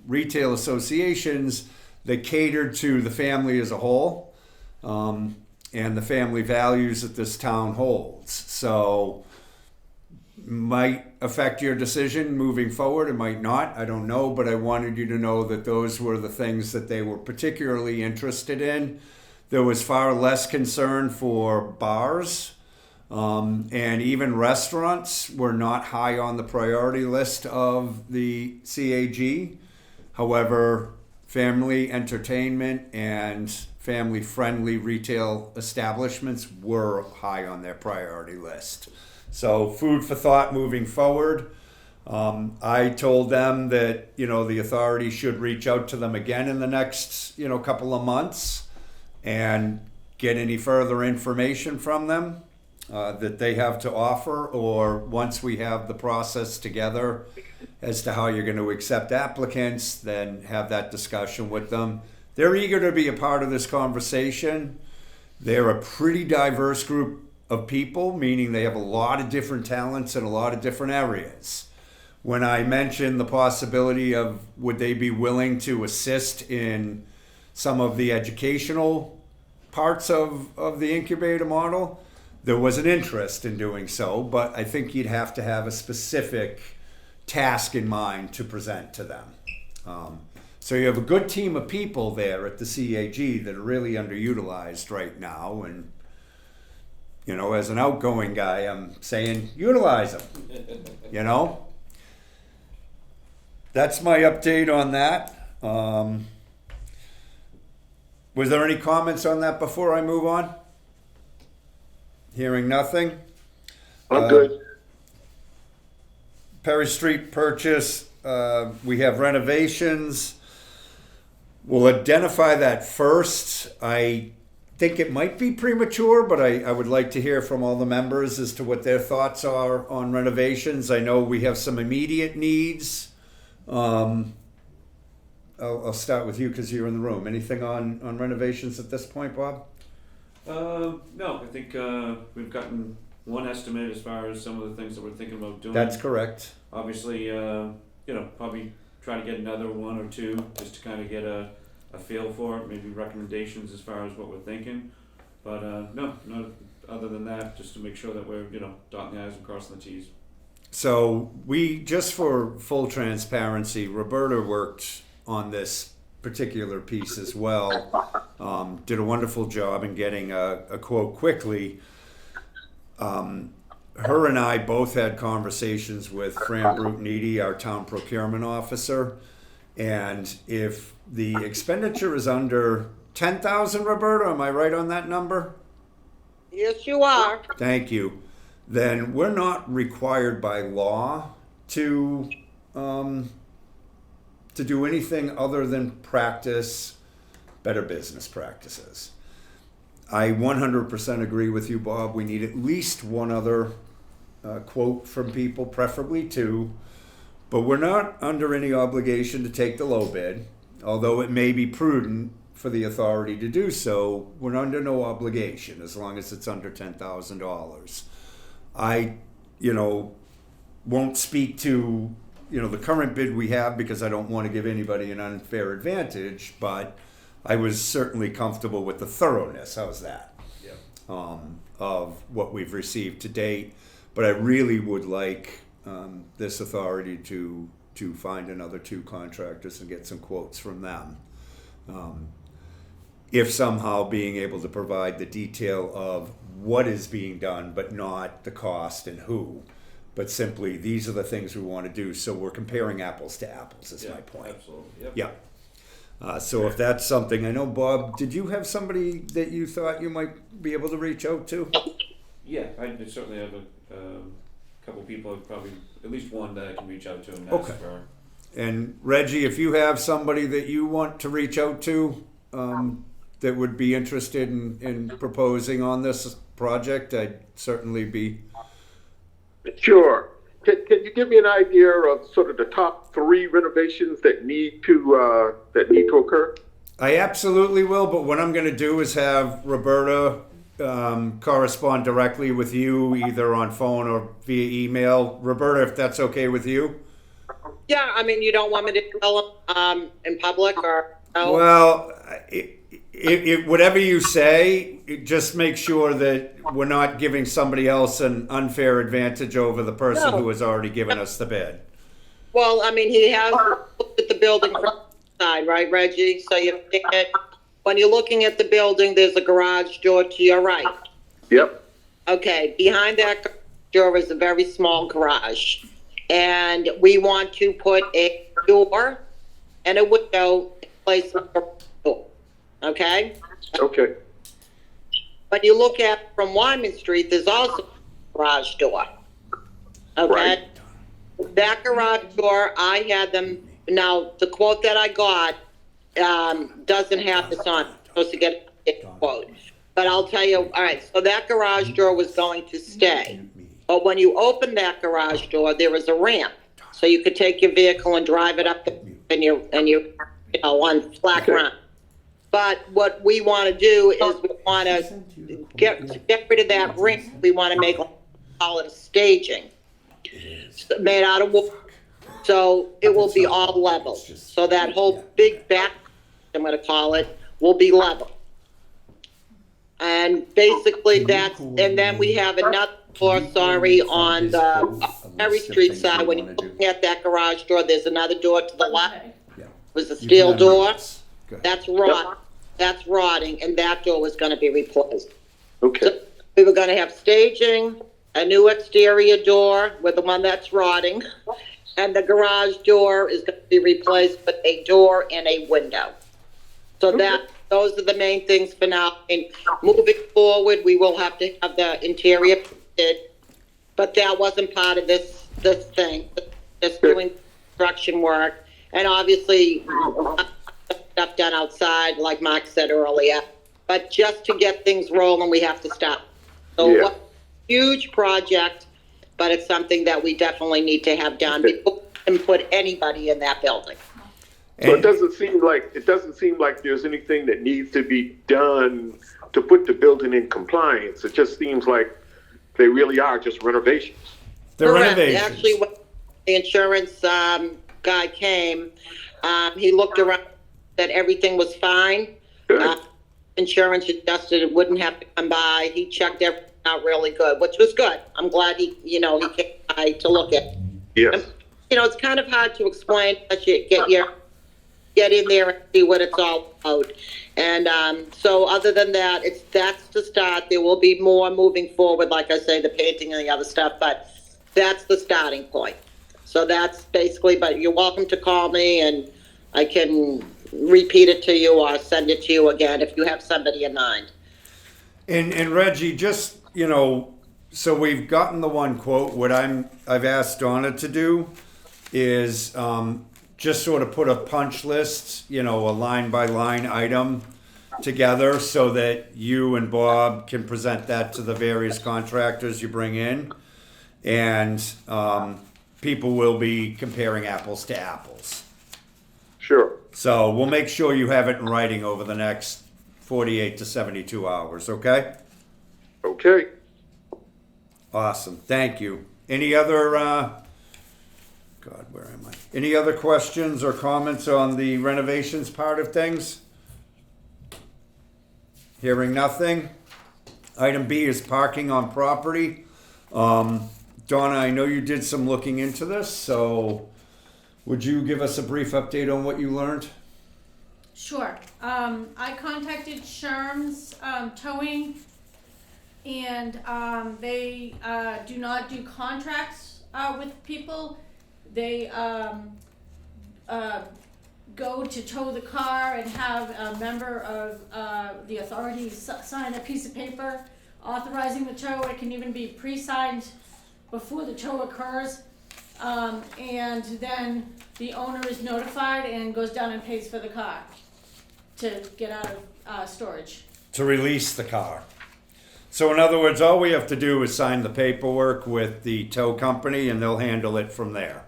retail associations that catered to the family as a whole, and the family values that this town holds. So might affect your decision moving forward, it might not, I don't know, but I wanted you to know that those were the things that they were particularly interested in. There was far less concern for bars, and even restaurants were not high on the priority list of the CAG. However, family entertainment and family-friendly retail establishments were high on their priority list. So food for thought moving forward. I told them that, the authority should reach out to them again in the next, couple of months and get any further information from them that they have to offer, or once we have the process together as to how you're going to accept applicants, then have that discussion with them. They're eager to be a part of this conversation. They're a pretty diverse group of people, meaning they have a lot of different talents in a lot of different areas. When I mentioned the possibility of would they be willing to assist in some of the educational parts of the incubator model, there was an interest in doing so, but I think you'd have to have a specific task in mind to present to them. So you have a good team of people there at the CAG that are really underutilized right now. And, you know, as an outgoing guy, I'm saying utilize them, you know? That's my update on that. Was there any comments on that before I move on? Hearing nothing. I'm good. Perry Street purchase, we have renovations. We'll identify that first. I think it might be premature, but I would like to hear from all the members as to what their thoughts are on renovations. I know we have some immediate needs. I'll start with you because you're in the room. Anything on renovations at this point, Bob? No, I think we've gotten one estimate as far as some of the things that we're thinking about doing. That's correct. Obviously, you know, probably try to get another one or two just to kind of get a feel for it, maybe recommendations as far as what we're thinking. But no, not other than that, just to make sure that we're, you know, dotting the i's and crossing the t's. So we, just for full transparency, Roberta worked on this particular piece as well. Did a wonderful job in getting a quote quickly. Her and I both had conversations with Fran Brutiniti, our town procurement officer. And if the expenditure is under 10,000, Roberta, am I right on that number? Yes, you are. Thank you. Then we're not required by law to do anything other than practice better business practices. I 100% agree with you, Bob. We need at least one other quote from people, preferably two, but we're not under any obligation to take the low bid, although it may be prudent for the authority to do so. We're under no obligation as long as it's under $10,000. I, you know, won't speak to, you know, the current bid we have because I don't want to give anybody an unfair advantage, but I was certainly comfortable with the thoroughness, how's that? Yeah. Of what we've received to date. But I really would like this authority to find another two contractors and get some quotes from them. If somehow being able to provide the detail of what is being done, but not the cost and who, but simply these are the things we want to do. So we're comparing apples to apples is my point. Absolutely. Yep. Yeah. So if that's something, I know, Bob, did you have somebody that you thought you might be able to reach out to? Yeah, I certainly have a couple people, probably at least one that I can reach out to and Okay. ask for. And Reggie, if you have somebody that you want to reach out to that would be interested in proposing on this project, I'd certainly be. Sure. Can you give me an idea of sort of the top 3 renovations that need to occur? I absolutely will, but what I'm going to do is have Roberta correspond directly with you, either on phone or via email. Roberta, if that's okay with you. Yeah, I mean, you don't want me to tell them in public or no? Well, whatever you say, just make sure that we're not giving somebody else an unfair advantage over the person No. who has already given us the bid. Well, I mean, he has looked at the building from the side, right, Reggie? So you think it, when you're looking at the building, there's a garage door to your right. Yep. Okay, behind that garage door is a very small garage. And we want to put a door and a window in place of the door. Okay? Okay. When you look at from Wyman Street, there's also a garage door. Okay? Right. That garage door, I had them, now, the quote that I got, doesn't have this on, I'm supposed to get a quote. But I'll tell you, all right, so that garage door was going to stay. But when you open that garage door, there is a ramp. So you could take your vehicle and drive it up and you know, on flat ground. But what we want to do is we want to get rid of that ramp. We want to make, call it a staging. Made out of wood. So it will be all level. So that whole big back, I'm going to call it, will be level. And basically that's, and then we have another floor, sorry, on the Perry Street side. When you're looking at that garage door, there's another door to the left. Okay. was a You steel can unmute door. this. Go ahead. That's rotting, and that door was gonna be replaced. Okay, So we were gonna have staging, a new exterior door with the one that's rotting, and the garage door is gonna be replaced with a door and a window. So those are the main things for now. And moving forward, we will have to have the interior painted, but that wasn't part of this thing, just doing construction work. And obviously, stuff done outside, like Mark said earlier. But just to get things rolling, we have to stop. So Yeah. huge project, but it's something that we definitely need to have done before we can put anybody in that building. so it And- doesn't seem like there's anything that needs to be done to put the building in compliance. It just seems like they really are just renovations. The Correct. renovations. Actually, when the insurance guy came, he looked around, said everything was fine. Good. Insurance adjusted, it wouldn't have to come by. He checked everything out really good, which was good. I'm glad he came by to look at. Yes. It's kind of hard to explain unless you get in there and see what it's all about. And so other than that, that's the start. There will be more moving forward, like I say, the painting and the other stuff, but that's the starting point. So that's basically, but you're welcome to call me and I can repeat it to you or send it to you again if you have somebody in mind. And Reggie, just, so we've gotten the one quote. What I've asked Donna to do is just sort of put a punch list, a line by line item together so that you and Bob can present that to the various contractors you bring in. And people will be comparing apples to apples. Sure. So we'll make sure you have it in writing over the next 48 to 72 hours, okay? Okay. Awesome, thank you. Any other, God, where am I? Any other questions or comments on the renovations part of things? Hearing nothing. Item B is parking on property. Donna, I know you did some looking into this, so would you give us a brief update on what you learned? Sure. I contacted Sherm's Towing, and they do not do contracts with people. They go to tow the car and have a member of the authorities sign a piece of paper authorizing the tow. It can even be pre-signed before the tow occurs. And then the owner is notified and goes down and pays for the car to get out of storage. To release the car. So in other words, all we have to do is sign the paperwork with the tow company and they'll handle it from there.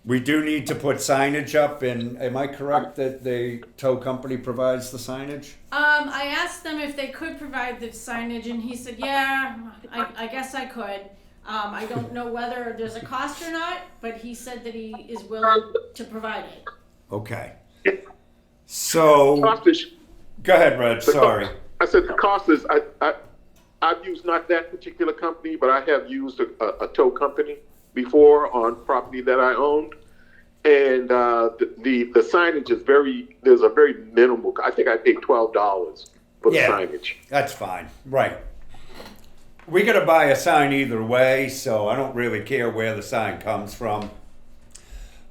We do need to put signage up, and am I correct that the tow company provides the signage? I asked them if they could provide the signage, and he said, yeah, I guess I could. I don't know whether there's a cost or not, but he said that he is willing to provide it. Okay. So, Cost is, go ahead, Reg, sorry. I said the cost is, I've used not that particular company, but I have used a tow company before on property that I owned. And the signage is there's a very minimal, I think I paid $12 for the signage. That's fine, right. We gotta buy a sign either way, so I don't really care where the sign comes from.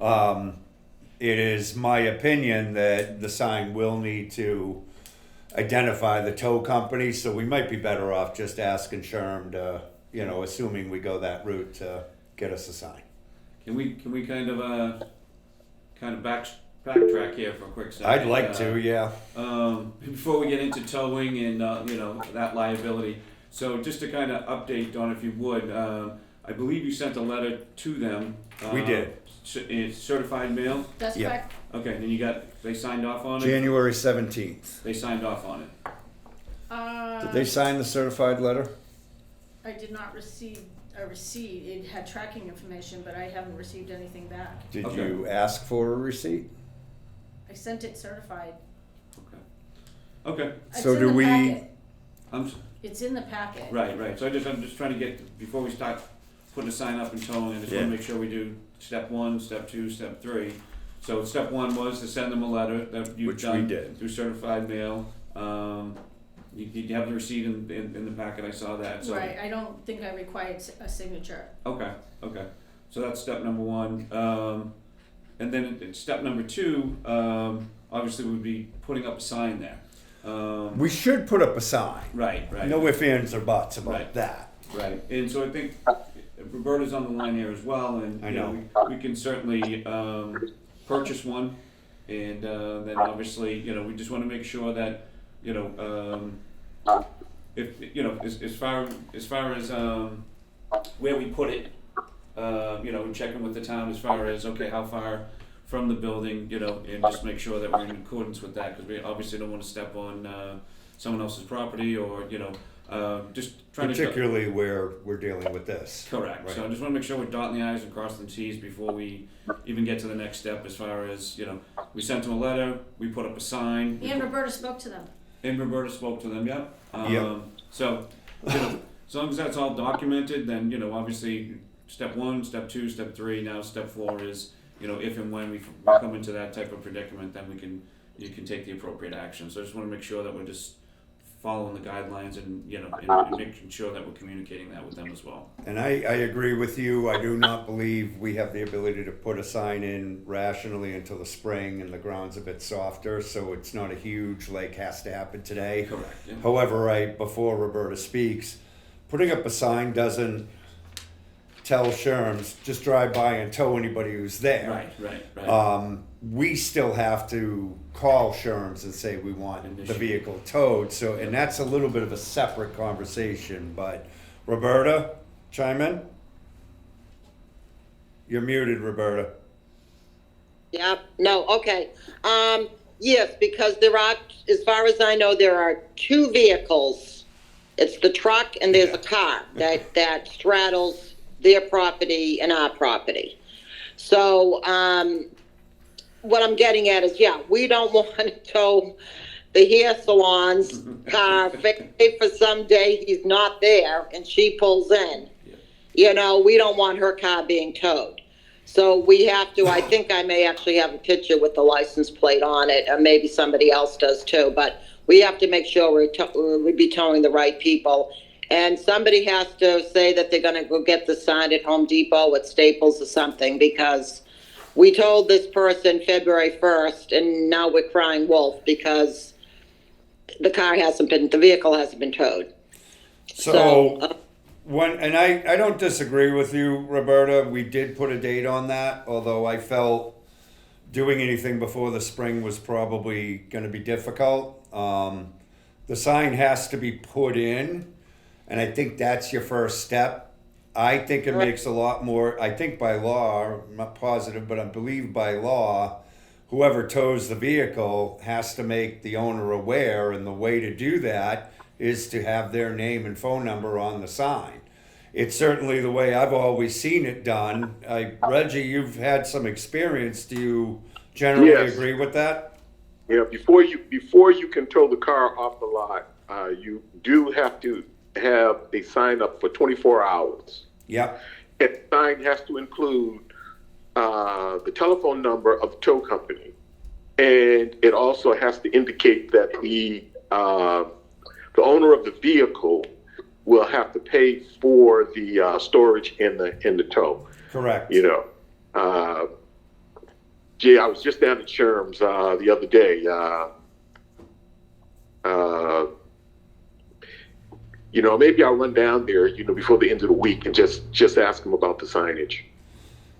It is my opinion that the sign will need to identify the tow company, so we might be better off just asking Sherm to, assuming we go that route, to get us a sign. Can we kind of backtrack here for a quick second? I'd like to, yeah. Before we get into towing and that liability. So just to kind of update, Dawn, if you would, I believe you sent a letter to them. We did. It's certified mail. That's Yeah. correct. Okay, and then they signed off on it. January 17th. They signed off on it. Did they sign the certified letter? I did not receive a receipt. It had tracking information, but I haven't received anything back. Did Okay. you ask for a receipt? I sent it certified. Okay. It's So in do the we- packet. I'm It's in the packet. right. So I'm just trying to get before we start put a sign up and towing, I just wanna Yeah. make sure we do step 1, step 2, step 3. So step 1 was to send them a letter that you've Which we done did. through certified mail. You have the receipt in the packet, I saw that, so. Right, I don't think I required a signature. Okay, so that's step number 1. And then step number 2, obviously would be putting up a sign there. We should put up a sign. Right. No ifs, ands, or buts about Right. that. Right, and so I think Roberta's on the line here as well, and I you know, we can certainly purchase one, and then obviously, you know, we just want to make sure that, you know, if you know, as far as where we put it, you know, checking with the town as far as okay, how far from the building, you know, and just make sure that we're in accordance with that, because we obviously don't want to step on someone else's property, or you know, just trying Particularly where we're dealing with this. Correct. Right. So I just want to make sure we're dotting the i's and crossing the t's before we even get to the next step. As far as you know, we sent them a letter, we put up a sign, And Roberta spoke to them. and Roberta spoke to them. Yep. Yep. So you know, as long as that's all documented, then you know, obviously, step 1, step 2, step 3. Now step 4 is you know, if and when we come into that type of predicament, then you can take the appropriate action. So I just want to make sure that we're just following the guidelines and you know and making sure that we're communicating that with them as well. And I agree with you. I do not believe we have the ability to put a sign in rationally until the spring and the ground's a bit softer, so it's not a huge like has to happen today. Correct. Yeah. However, before Roberta speaks, putting up a sign doesn't tell Sherms just drive by and tow anybody who's there. Right. We still have to call Sherms and say we want the vehicle towed. So, and that's a little bit of a separate conversation. But Roberta, chime in. You're muted, Roberta. Yep, no, okay. Yes, because there are, as far as I know, there are 2 vehicles. It's the truck and there's a car that straddles their property and our property. So, what I'm getting at is, yeah, we don't want to tow the hair salon's car for some day he's not there and she pulls in. You know, we don't want her car being towed. So we have to, I think I may actually have a picture with the license plate on it, or maybe somebody else does too, but we have to make sure we'd be towing the right people. And somebody has to say that they're gonna go get the sign at Home Depot, at Staples or something, because we told this person February 1st, and now we're crying wolf because the vehicle hasn't been towed. So and I don't disagree with you, Roberta. We did put a date on that, although I felt doing anything before the spring was probably going to be difficult. The sign has to be put in, and I think that's your first step. I think it makes a lot more, I think by law, I'm not positive, but I believe by law, whoever tows the vehicle has to make the owner aware, and the way to do that is to have their name and phone number on the sign. It's certainly the way I've always seen it done. Reggie, you've had some experience. Do you generally agree with that? Yeah, before you can tow the car off the lot, you do have to have a sign up for 24 hours. Yep. And the sign has to include the telephone number of the tow company, and it also has to indicate that the owner of the vehicle will have to pay for the storage in the tow. Correct. You know, I was just down at Sherm's the other day. You know, maybe I'll run down there, you know, before the end of the week and just ask them about the signage.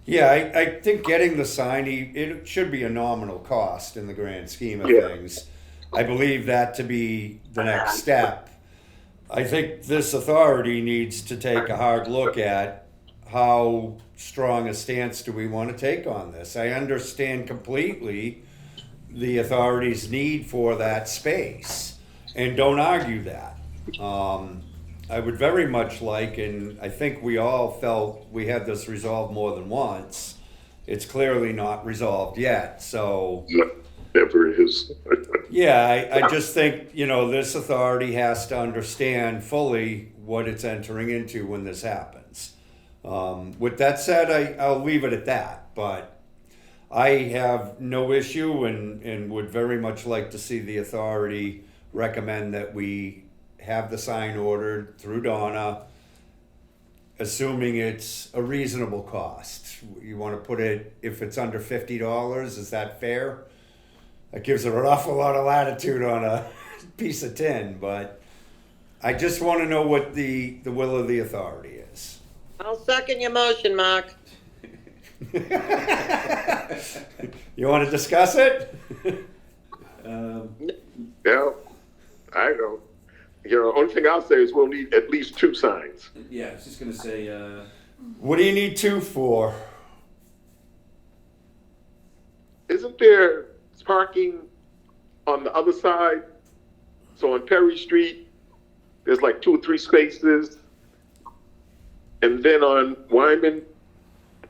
Yeah, I think getting the sign, it should be a nominal cost in the grand scheme of things. I believe that to be the next step. I think this authority needs to take a hard look at how strong a stance do we want to take on this. I understand completely the authority's need for that space, and don't argue that. I would very much like, and I think we all felt we had this resolved more than once. It's clearly not resolved yet, so. Never is. Yeah, I just think, you know, this authority has to understand fully what it's entering into when this happens. With that said, I'll leave it at that, but I have no issue and would very much like to see the authority recommend that we have the sign ordered through Donna, assuming it's a reasonable cost. You want to put it, if it's under $50, is that fair? That gives her an awful lot of latitude on a piece of tin, but I just want to know what the will of the authority is. I'll second your motion, Mark. You want to discuss it? Yeah, I don't. Only thing I'll say is we'll need at least 2 signs. Yeah, I was just gonna say, What do you need 2 for? Isn't there parking on the other side? So on Perry Street, there's like 2 or 3 spaces. And then on Wyman,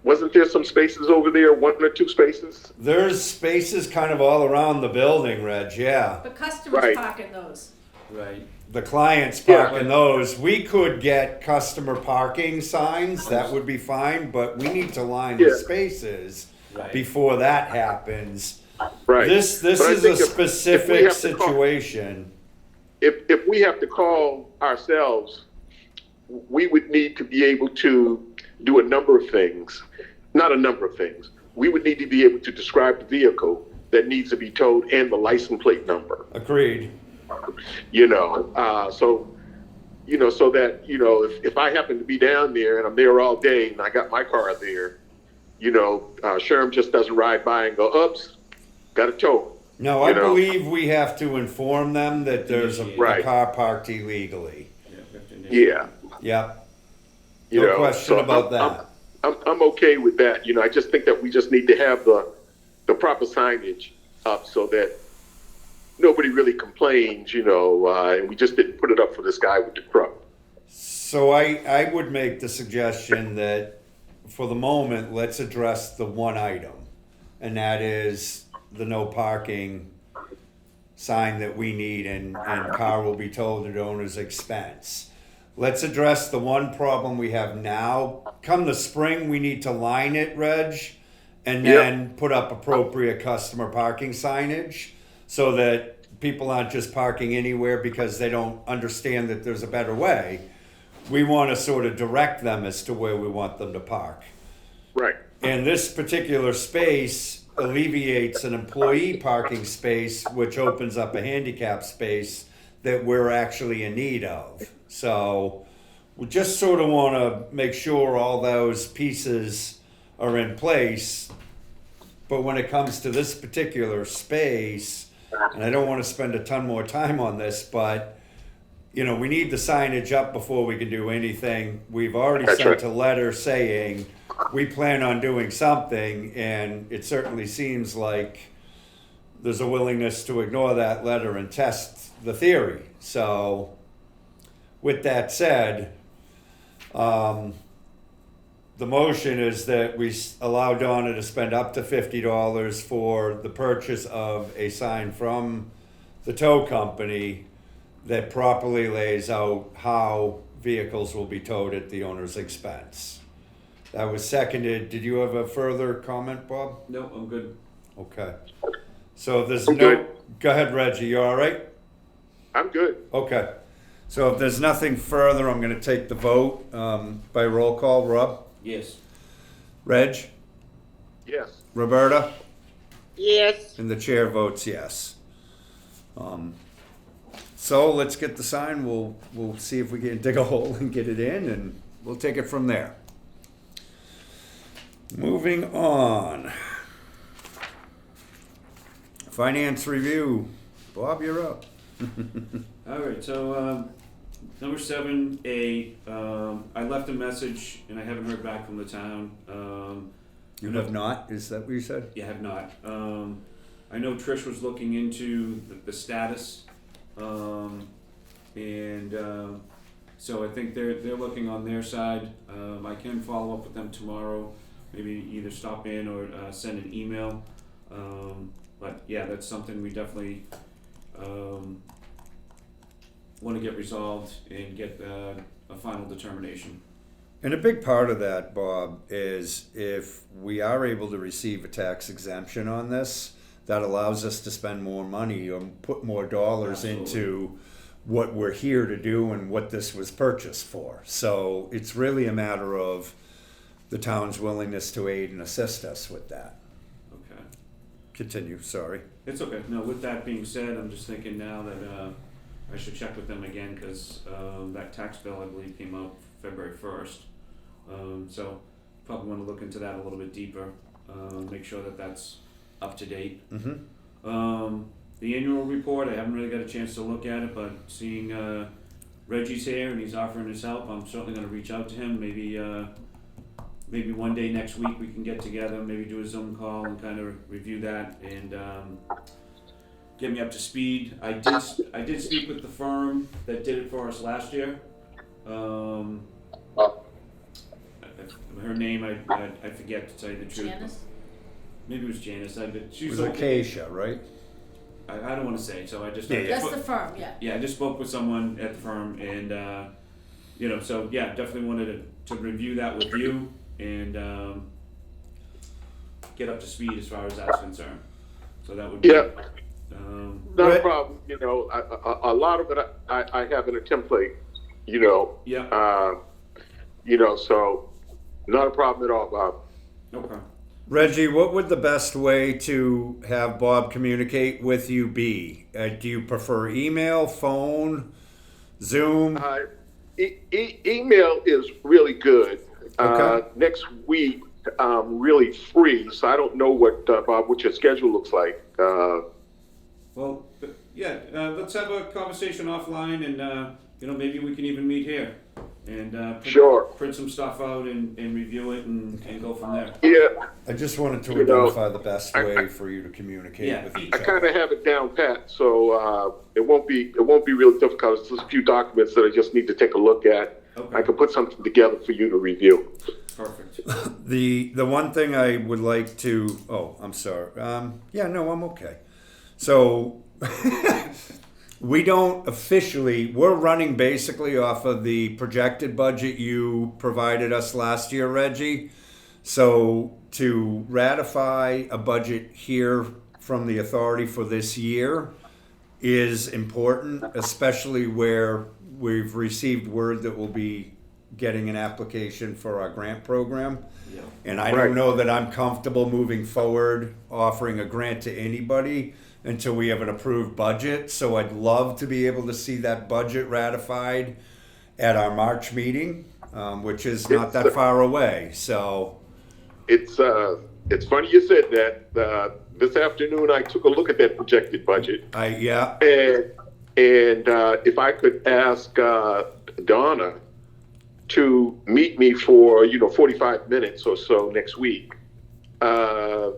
wasn't there some spaces over there, 1 or 2 spaces? There's spaces kind of all around the building, Reg, yeah. But customers Right. park in those. right, The clients park in those. We could get customer parking signs, that would be fine, but we need to line the Yeah. spaces Right. before that happens. Right. This But I is think a if we specific have to call- situation. If we have to call ourselves, we would need to be able to do a number of things. Not a number of things. We would need to be able to describe the vehicle that needs to be towed and the license plate number. Agreed. So that, if I happen to be down there and I'm there all day and I got my car there, Sherm just doesn't ride by and go, oops, got a tow. No, I believe we have to inform them that there's a Right. car parked illegally. yeah, we have to initiate. Yeah. Yep, You no know, question so about I'm- that. I'm okay with that. I just think that we just need to have the proper signage up so that nobody really complains, and we just didn't put it up for this guy with the truck. So I would make the suggestion that for the moment, let's address the one item. And that is the no parking sign that we need and car will be towed at owner's expense. Let's address the one problem we have now. Come the spring, we need to line it, Reg, and then put up appropriate customer parking signage so that people aren't just parking anywhere because they don't understand that there's a better way. We want to sort of direct them as to where we want them to park. Right. And this particular space alleviates an employee parking space, which opens up a handicap space that we're actually in need of. So we just sort of want to make sure all those pieces are in place. But when it comes to this particular space, and I don't want to spend a ton more time on this, but we need the signage up before we can do anything. We've already That's sent right. a letter saying we plan on doing something, and it certainly seems like there's a willingness to ignore that letter and test the theory. So with that said, the motion is that we allow Donna to spend up to $50 for the purchase of a sign from the tow company that properly lays out how vehicles will be towed at the owner's expense. That was seconded. Did you have a further comment, Bob? No, I'm good. Okay. So if there's I'm no, good. go ahead, Reggie, you all right? I'm good. Okay. So if there's nothing further, I'm gonna take the vote, by roll call. Rob? Yes. Reg? Yes. Roberta? Yes. And the chair votes yes. So let's get the sign. We'll see if we can dig a hole and get it in, and we'll take it from there. Moving on. Finance review. Bob, you're up. All right, so, number 7A, I left a message and I haven't heard back from the town. You have not? Is that what you said? Yeah, I have not. I know Trish was looking into the status, so I think they're looking on their side. I can follow up with them tomorrow, maybe either stop in or send an email. But yeah, that's something we definitely want to get resolved and get a final determination. And a big part of that, Bob, is if we are able to receive a tax exemption on this, that allows us to spend more money or put more dollars into what we're here to do and what this was purchased for. So it's really a matter of the town's willingness to aid and assist us with that. Okay. Continue, sorry. It's okay. No, with that being said, I'm just thinking now that I should check with them again because that tax bill, I believe, came out February 1st. So probably want to look into that a little bit deeper, make sure that that's up to date. Mm-hmm. The annual report, I haven't really got a chance to look at it, but seeing Reggie's here and he's offering his help, I'm certainly going to reach out to him. Maybe one day next week we can get together, maybe do a Zoom call and kind of review that and get me up to speed. I did speak with the firm that did it for us last year. Her name I forget, to tell you the truth. Janice? Maybe it was Janice. She It was was okay. Acacia, right? I don't want to say, so I just Yeah, That's the firm, yeah. yeah, I just spoke with someone at the firm, and so yeah, definitely wanted to review that with you and get up to speed as far as that's concerned. So that would be Yeah. Not a Right. problem. A lot of it I have in a template. yeah. So not a problem at all, Bob. Okay. Reggie, what would the best way to have Bob communicate with you be? Do you prefer email, phone, Zoom? Email is really good. Okay. Next week, I'm really free, so I don't know Bob, what your schedule looks like. Well, yeah. Let's have a conversation offline, and maybe we can even meet here and Sure. print some stuff out and review it and go from there. Yeah, I just wanted to You know, identify the best way for you to communicate Yeah. with each I other. kind of have it down pat, so it won't be really difficult. It's just a few documents that I just need to take a look at. Okay. I can put something together for you to review. Perfect. The one thing I would like to, I'm sorry. Yeah, no, I'm okay. So we don't officially, we're running basically off of the projected budget you provided us last year, Reggie. So to ratify a budget here from the authority for this year is important, especially where we've received word that we'll be getting an application for our grant program. Yeah. And I Right. don't know that I'm comfortable moving forward offering a grant to anybody until we have an approved budget. So I'd love to be able to see that budget ratified at our March meeting, which is not that far away. So, It's funny you said that. This afternoon, I took a look at that projected budget, yeah, and if I could ask Donna to meet me for 45 minutes or so next week, I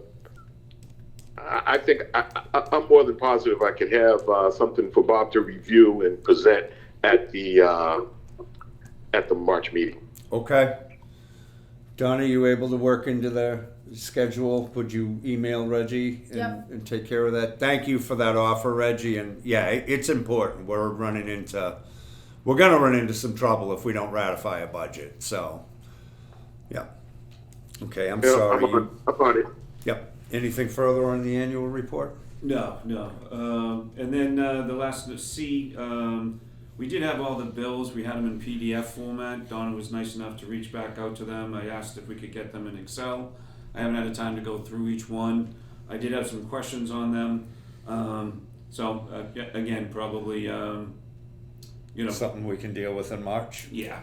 think I'm more than positive I can have something for Bob to review and present at the March meeting. okay. Donna, you able to work into the schedule? Would you email Reggie Yep. and take care of that? Thank you for that offer, Reggie. And yeah, it's important. We're going to run into some trouble if we don't ratify a budget. So, yeah. Okay, I'm Yeah, sorry. I'm on it. Yep. Anything further on the annual report? No. And then the last C, we did have all the bills. We had them in PDF format. Donna was nice enough to reach back out to them. I asked if we could get them in Excel. I haven't had a time to go through each one. I did have some questions on them. So again, probably, Something we can deal with in March? yeah,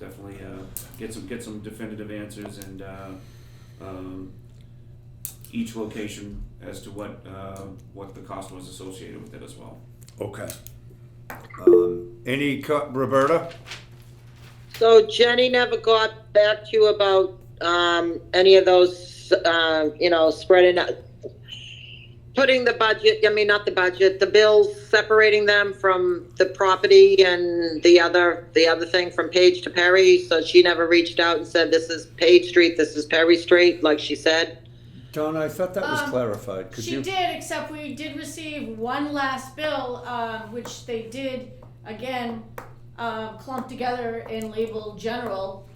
definitely get some definitive answers and each location as to what the cost was associated with it as well. Okay. Roberta? So Jenny never got back to you about, any of those, spreading out, putting the budget, not the budget, the bills, separating them from the property and the other thing from Page to Perry. So she never reached out and said, this is Page Street, this is Perry Street, like she said. Donna, I thought that was clarified. Could She you? did, except we did receive one last bill, which they did, again, clump together and label general.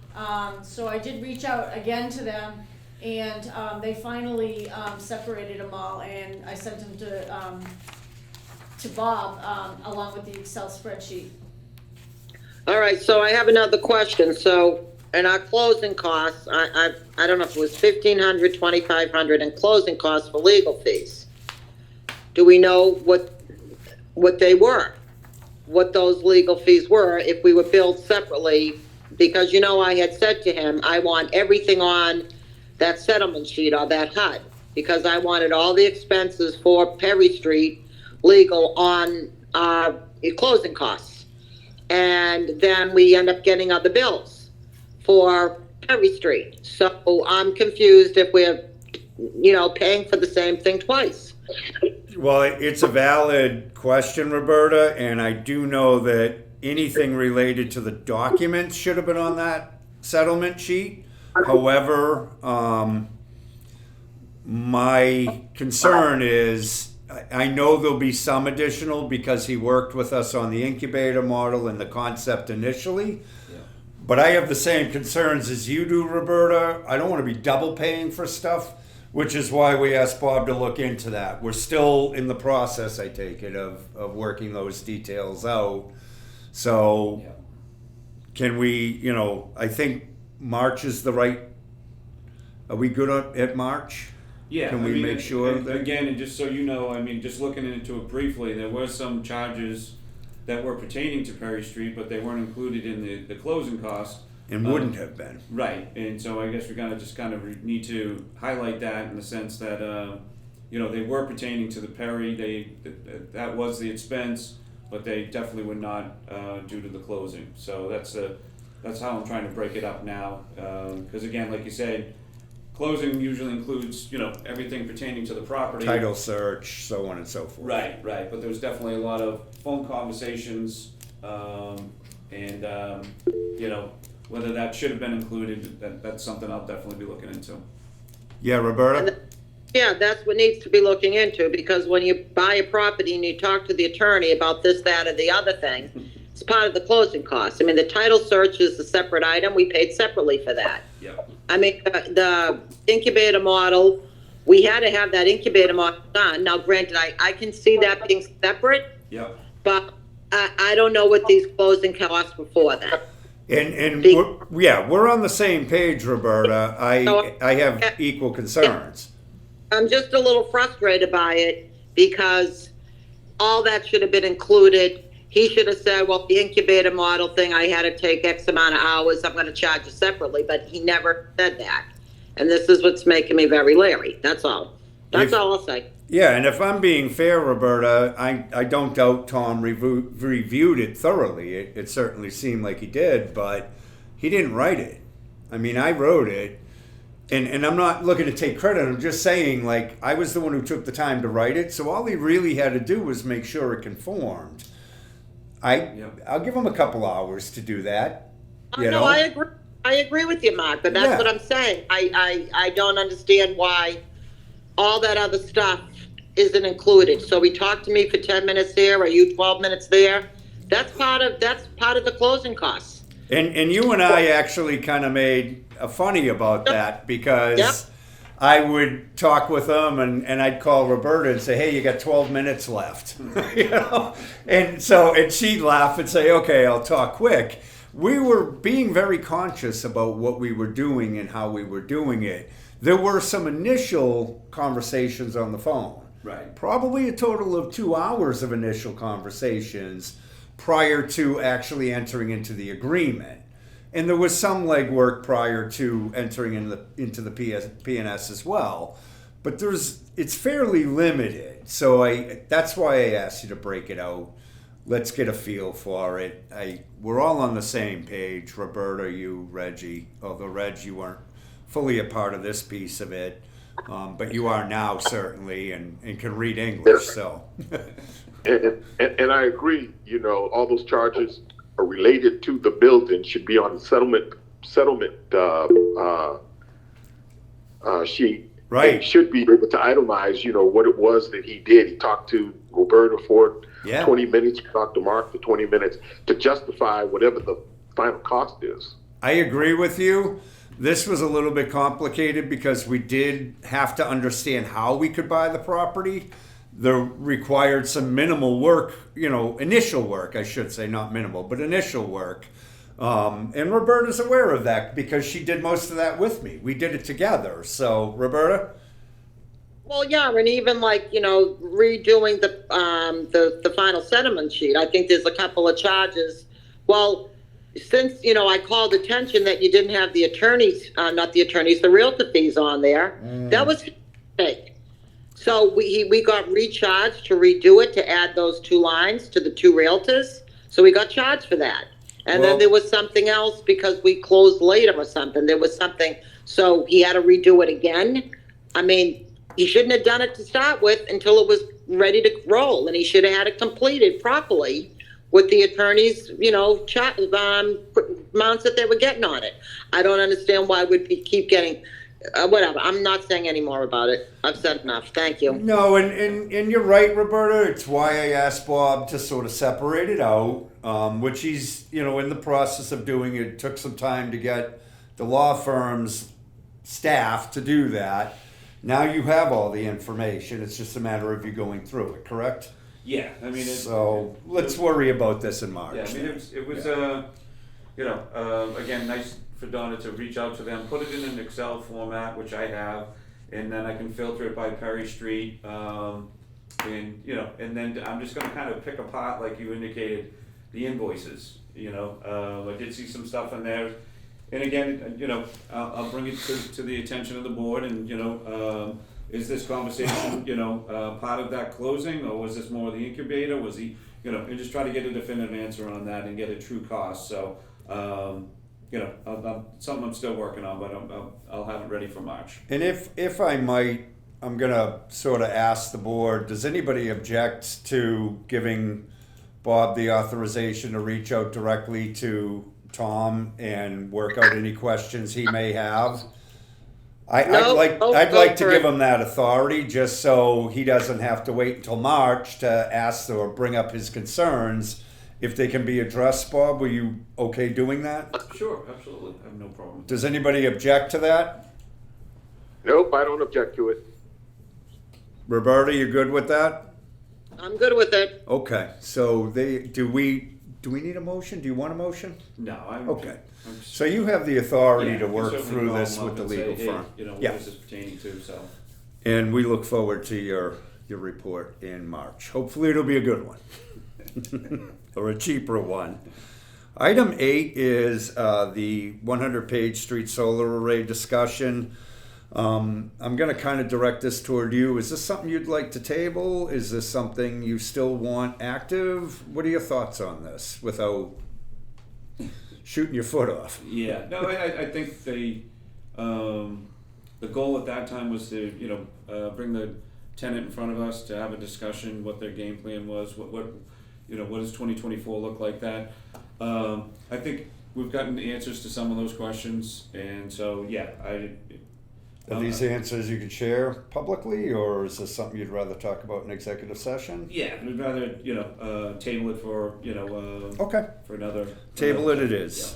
So I did reach out again to them, and they finally separated them all, and I sent them to Bob along with the Excel spreadsheet. All right, so I have another question. So in our closing costs, I don't know if it was 1,500, 2,500 in closing costs for legal fees. Do we know what they were? What those legal fees were if we were billed separately? Because, you know, I had said to him, I want everything on that settlement sheet or that HUD, because I wanted all the expenses for Perry Street legal on closing costs. And then we end up getting other bills for Perry Street. So I'm confused if we're, you know, paying for the same thing twice. Well, it's a valid question, Roberta, and I do know that anything related to the documents should have been on that settlement sheet. However, my concern is, I know there'll be some additional because he worked with us on the incubator model and the concept initially. But I have the same concerns as you do, Roberta. I don't want to be double paying for stuff, which is why we asked Bob to look into that. We're still in the process, I take it, of working those details out. So can we, you know, I think March is the right, are we good at March? Yeah. Can we make sure that? Again, and just so you know, I mean, just looking into it briefly, there were some charges that were pertaining to Perry Street, but they weren't included in the closing cost. And wouldn't have been. Right, and so I guess we're gonna just kind of need to highlight that in the sense that, you know, they were pertaining to the Perry, that was the expense, but they definitely were not due to the closing. So that's how I'm trying to break it up now, because again, like you said, closing usually includes, you know, everything pertaining to the property. Title search, so on and so forth. Right, but there was definitely a lot of phone conversations, and, you know, whether that should have been included, that's something I'll definitely be looking into. Yeah, Roberta? Yeah, that's what needs to be looking into, because when you buy a property and you talk to the attorney about this, that, or the other thing, it's part of the closing costs. I mean, the title search is a separate item. We paid separately for that. Yep. I mean, the incubator model, we had to have that incubator model done. Now, granted, I can see that being separate, Yep. but I don't know what these closing costs were for that. And we're on the same page, Roberta. I have equal concerns. I'm just a little frustrated by it because all that should have been included. He should have said, well, the incubator model thing, I had to take X amount of hours, I'm going to charge you separately, but he never said that. And this is what's making me very leery. That's all. That's all I'll say. Yeah, and if I'm being fair, Roberta, I don't doubt Tom reviewed it thoroughly. It certainly seemed like he did, but he didn't write it. I mean, I wrote it, and I'm not looking to take credit. I'm just saying, like, I was the one who took the time to write it, so all he really had to do was make sure it conformed. I'll give him a couple hours to do that. You know? I agree with you, Mark, but that's what I'm saying. I don't understand why all that other stuff isn't included. So we talked to me for 10 minutes here, or you 12 minutes there. That's part of the closing costs. And you and I actually kind of made a funny about that because I would talk with them and I'd call Roberta and say, hey, you got 12 minutes left. You know? And she'd laugh and say, okay, I'll talk quick. We were being very conscious about what we were doing and how we were doing it. There were some initial conversations on the phone. Right. Probably a total of 2 hours of initial conversations prior to actually entering into the agreement. And there was some legwork prior to entering into the PNS as well. But it's fairly limited. So that's why I asked you to break it out. Let's get a feel for it. We're all on the same page, Roberta, you, Reggie. Although, Reg, you weren't fully a part of this piece of it. But you are now, certainly, and can read English, so. and I agree, you know, all those charges are related to the building should be on the settlement sheet. Right. And should be able to itemize, you know, what it was that he did. He talked to Roberta for 20 minutes, talked to Mark for 20 minutes to justify whatever the final cost is. I agree with you. This was a little bit complicated because we did have to understand how we could buy the property. There required some minimal work, initial work, I should say, not minimal, but initial work. And Roberta's aware of that because she did most of that with me. We did it together. So, Roberta? Well, yeah, and even like, redoing the final settlement sheet, I think there's a couple of charges. Well, since, I called attention that you didn't have the the realtor fees on there, that was his mistake. So we got recharged to redo it, to add those 2 lines to the 2 realtors. So we got charged for that. And then there was something else because we closed later or something. There was something, so he had to redo it again. I mean, he shouldn't have done it to start with until it was ready to roll, and he should have had it completed properly with the attorney's, amounts that they were getting on it. I don't understand why we'd keep getting, whatever. I'm not saying any more about it. I've said enough. Thank you. No, and you're right, Roberta. It's why I asked Bob to sort of separate it out, which he's, in the process of doing. It took some time to get the law firm's staff to do that. Now you have all the information. It's just a matter of you going through it, correct? Yeah, I mean, let's worry about this in March. Yeah, I mean, it was again, nice for Donna to reach out to them, put it in an Excel format, which I have, and then I can filter it by Perry Street, and then I'm just gonna kind of pick apart, like you indicated, the invoices. I did see some stuff in there, and again, I'll bring it to the attention of the board, and is this conversation, part of that closing, or was this more of the incubator? Was he, and just try to get a definitive answer on that and get a true cost. So, something I'm still working on, but I'll have it ready for March. And if I might, I'm gonna sort of ask the board, does anybody object to giving Bob the authorization to reach out directly to Tom and work out any questions he may have? I'd like to give him that authority just so he doesn't have to wait until March to ask or bring up his concerns. If they can be addressed, Bob, were you okay doing that? Sure, absolutely. I have no problem. Does anybody object to that? Nope, I don't object to it. Roberta, you good with that? I'm good with it. Okay, so do we need a motion? Do you want a motion? No, Okay. So you have the authority to you work certainly through call this them up with the and say, legal hey, firm. what Yeah. is this pertaining to? So, And we look forward to your report in March. Hopefully it'll be a good one. Or a cheaper one. Item 8 is the 100-page street solar array discussion. I'm going to kind of direct this toward you. Is this something you'd like to table? Is this something you still want active? What are your thoughts on this without shooting your foot off? yeah, no, I think the goal at that time was to bring the tenant in front of us to have a discussion, what their game plan was, what does 2024 look like that. I think we've gotten the answers to some of those questions, and so yeah, Are these answers you could share publicly, or is this something you'd rather talk about in executive session? yeah, we'd rather table it for Okay. for another Table it is. Yeah.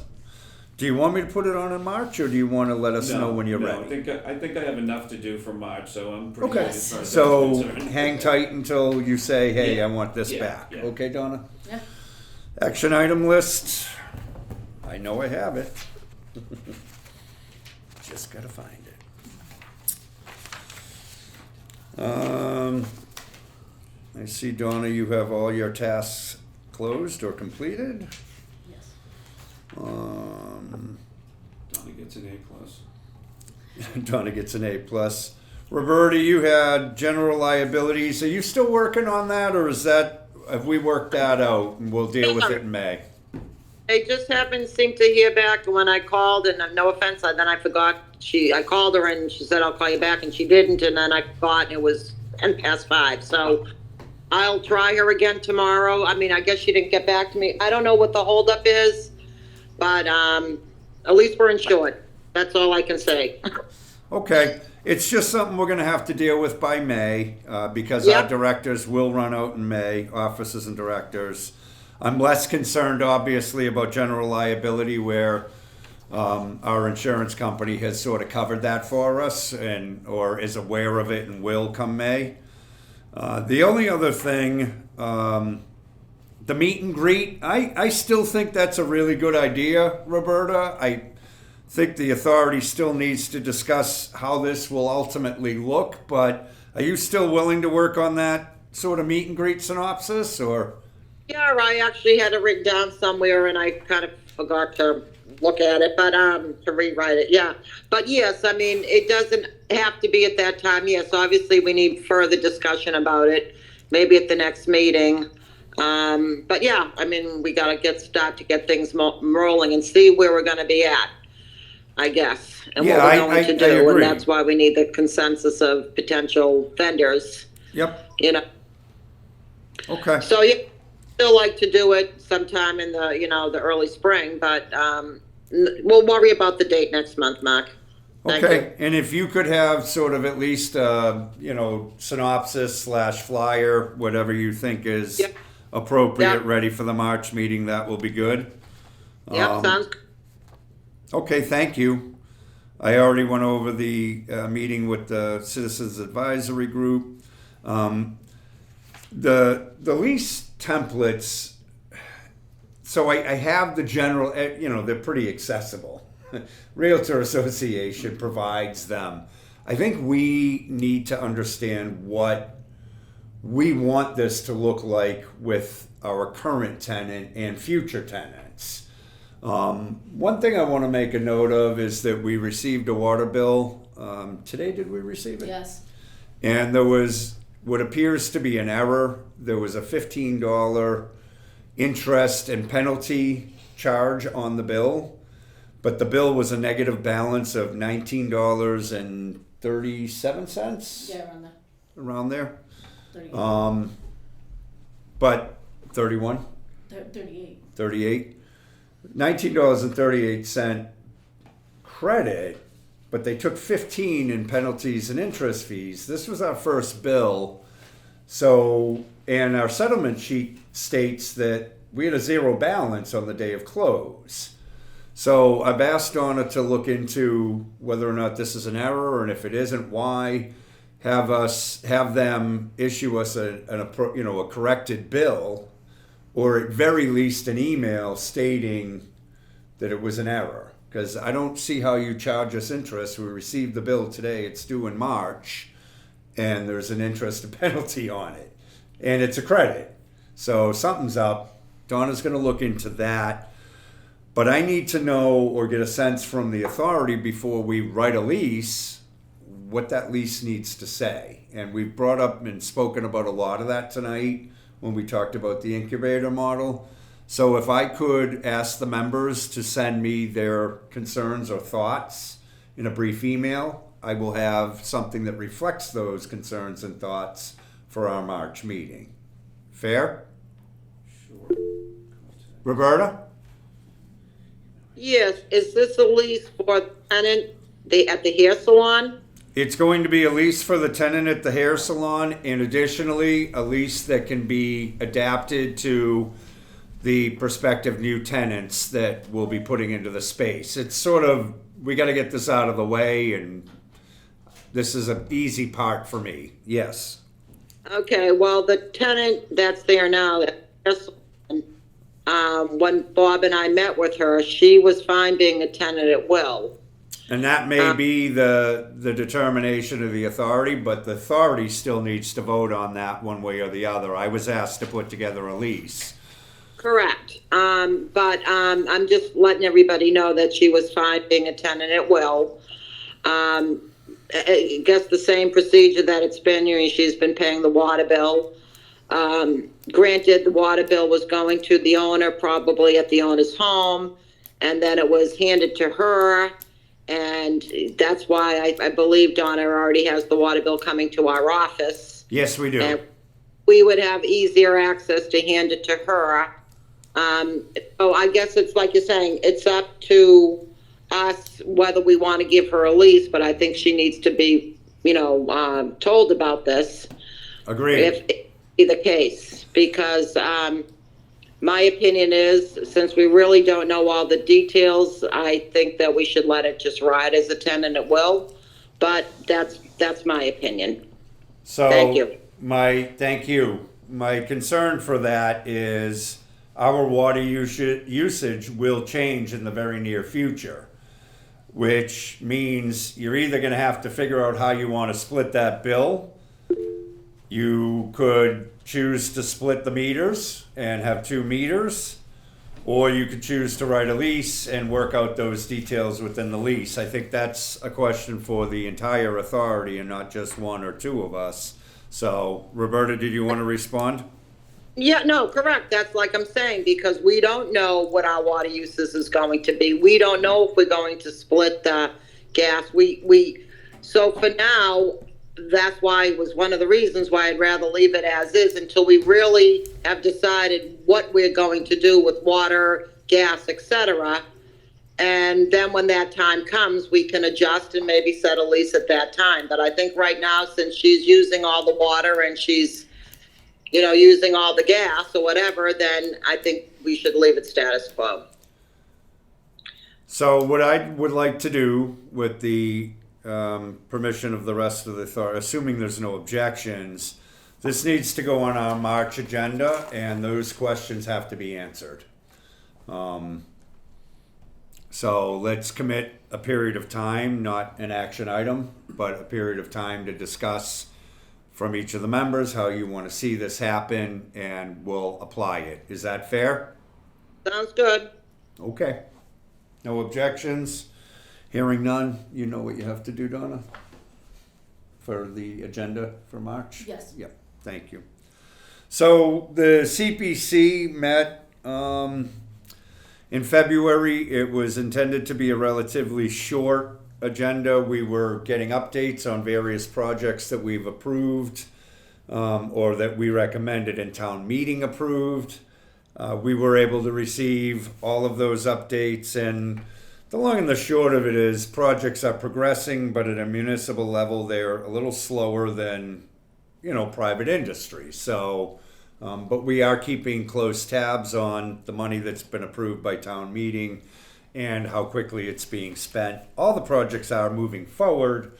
Do you want me to put it on in March, or do you want to let us know when you're no, ready? I think I have enough to do for March, so I'm pretty Okay, good as far as so that's concerned. hang tight until you say, hey, Yeah. I want this Yeah, back. yeah. Okay, Donna? Yeah. Action item list. I know I have it. Just gotta find it. I see, Donna, you have all your tasks closed or completed. Yes. Donnie gets an A plus. Donna gets an A plus. Roberta, you had general liabilities. Are you still working on that, or have we worked that out and we'll deal with it in May? I just haven't seemed to hear back when I called, and no offense, then I forgot. I called her and she said, I'll call you back, and she didn't, and then I forgot, and it was 5:10. So I'll try her again tomorrow. I mean, I guess she didn't get back to me. I don't know what the holdup is, but at least we're insured. That's all I can say. Okay, it's just something we're gonna have to deal with by May, because our Yep. directors will run out in May, officers and directors. I'm less concerned, obviously, about general liability where Our insurance company has sort of covered that for us or is aware of it and will come May. The only other thing, the meet and greet, I still think that's a really good idea, Roberta. I think the authority still needs to discuss how this will ultimately look, but are you still willing to work on that sort of meet and greet synopsis, or? Yeah, I actually had it written down somewhere and I kind of forgot to look at it, but to rewrite it, yeah. But yes, I mean, it doesn't have to be at that time. Yes, obviously we need further discussion about it, maybe at the next meeting. But yeah, I mean, we gotta start to get things rolling and see where we're gonna be at, I guess, and what we're going to do, and that's why we need the consensus of potential vendors. Yep. You know. Okay. So yeah, still like to do it sometime in the the early spring, but we'll worry about the date next month, Mark. Thank Okay, you. and if you could have sort of at least synopsis / flyer, whatever you think is Yep. appropriate, Yep. ready for the March meeting, that will be good. Yeah, sounds good. Okay, thank you. I already went over the meeting with the Citizens Advisory Group. The lease templates, so I have the general, they're pretty accessible. Realtor Association provides them. I think we need to understand what we want this to look like with our current tenant and future tenants. One thing I want to make a note of is that we received a water bill. Today, did we receive it? Yes. And there was what appears to be an error. There was a $15 interest and penalty charge on the bill, but the bill was a negative balance of $19.37. Yeah, around there. Around there. 38. But 31, 38. 38, $19.38 credit, but they took 15 in penalties and interest fees. This was our first bill. So, and our settlement sheet states that we had a zero balance on the day of close. So I've asked Donna to look into whether or not this is an error, and if it isn't, why. Have them issue us a corrected bill, or at very least an email stating that it was an error. Because I don't see how you charge us interest. We received the bill today. It's due in March, and there's an interest and penalty on it, and it's a credit. So something's up. Donna's going to look into that. But I need to know or get a sense from the authority before we write a lease what that lease needs to say. And we've brought up and spoken about a lot of that tonight when we talked about the incubator model. So if I could ask the members to send me their concerns or thoughts in a brief email, I will have something that reflects those concerns and thoughts for our March meeting. Fair? Sure. Roberta? Yes, is this a lease for tenant at the hair salon? It's going to be a lease for the tenant at the hair salon, and additionally, a lease that can be adapted to the prospective new tenants that we'll be putting into the space. It's sort of, we got to get this out of the way, and this is an easy part for me. Yes. Okay, well, the tenant that's there now, that hair salon, when Bob and I met with her, she was fine being a tenant at will. And that may be the determination of the authority, but the authority still needs to vote on that one way or the other. I was asked to put together a lease. Correct. But I'm just letting everybody know that she was fine being a tenant at will. I guess the same procedure that it's been, she's been paying the water bill. Granted, the water bill was going to the owner, probably at the owner's home, and then it was handed to her. And that's why I believe Donna already has the water bill coming to our office. Yes, we do. And we would have easier access to hand it to her. So I guess it's like you're saying, it's up to us whether we want to give her a lease, but I think she needs to be, told about this. Agreed. If it be the case, because My opinion is, since we really don't know all the details, I think that we should let it just ride as a tenant at will. But that's my opinion. So Thank you. Thank you. My concern for that is our water usage will change in the very near future, which means you're either going to have to figure out how you want to split that bill. You could choose to split the meters and have 2 meters, or you could choose to write a lease and work out those details within the lease. I think that's a question for the entire authority and not just 1 or 2 of us. So, Roberta, did you want to respond? Yeah, no, correct. That's like I'm saying, because we don't know what our water uses is going to be. We don't know if we're going to split the gas. So for now, that's why it was one of the reasons why I'd rather leave it as is until we really have decided what we're going to do with water, gas, etc. And then when that time comes, we can adjust and maybe set a lease at that time. But I think right now, since she's using all the water and she's, using all the gas or whatever, then I think we should leave it status quo. So what I would like to do with the permission of the rest of the authority, assuming there's no objections, this needs to go on our March agenda and those questions have to be answered. So let's commit a period of time, not an action item, but a period of time to discuss from each of the members how you want to see this happen, and we'll apply it. Is that fair? Sounds good. Okay. No objections? Hearing none, you know what you have to do, Donna? For the agenda for March? Yes. Yep, thank you. So the CPC met in February. It was intended to be a relatively short agenda. We were getting updates on various projects that we've approved or that we recommended and town meeting approved. We were able to receive all of those updates, and the long and the short of it is projects are progressing, but at a municipal level, they're a little slower than, private industry. So, but we are keeping close tabs on the money that's been approved by town meeting and how quickly it's being spent. All the projects are moving forward,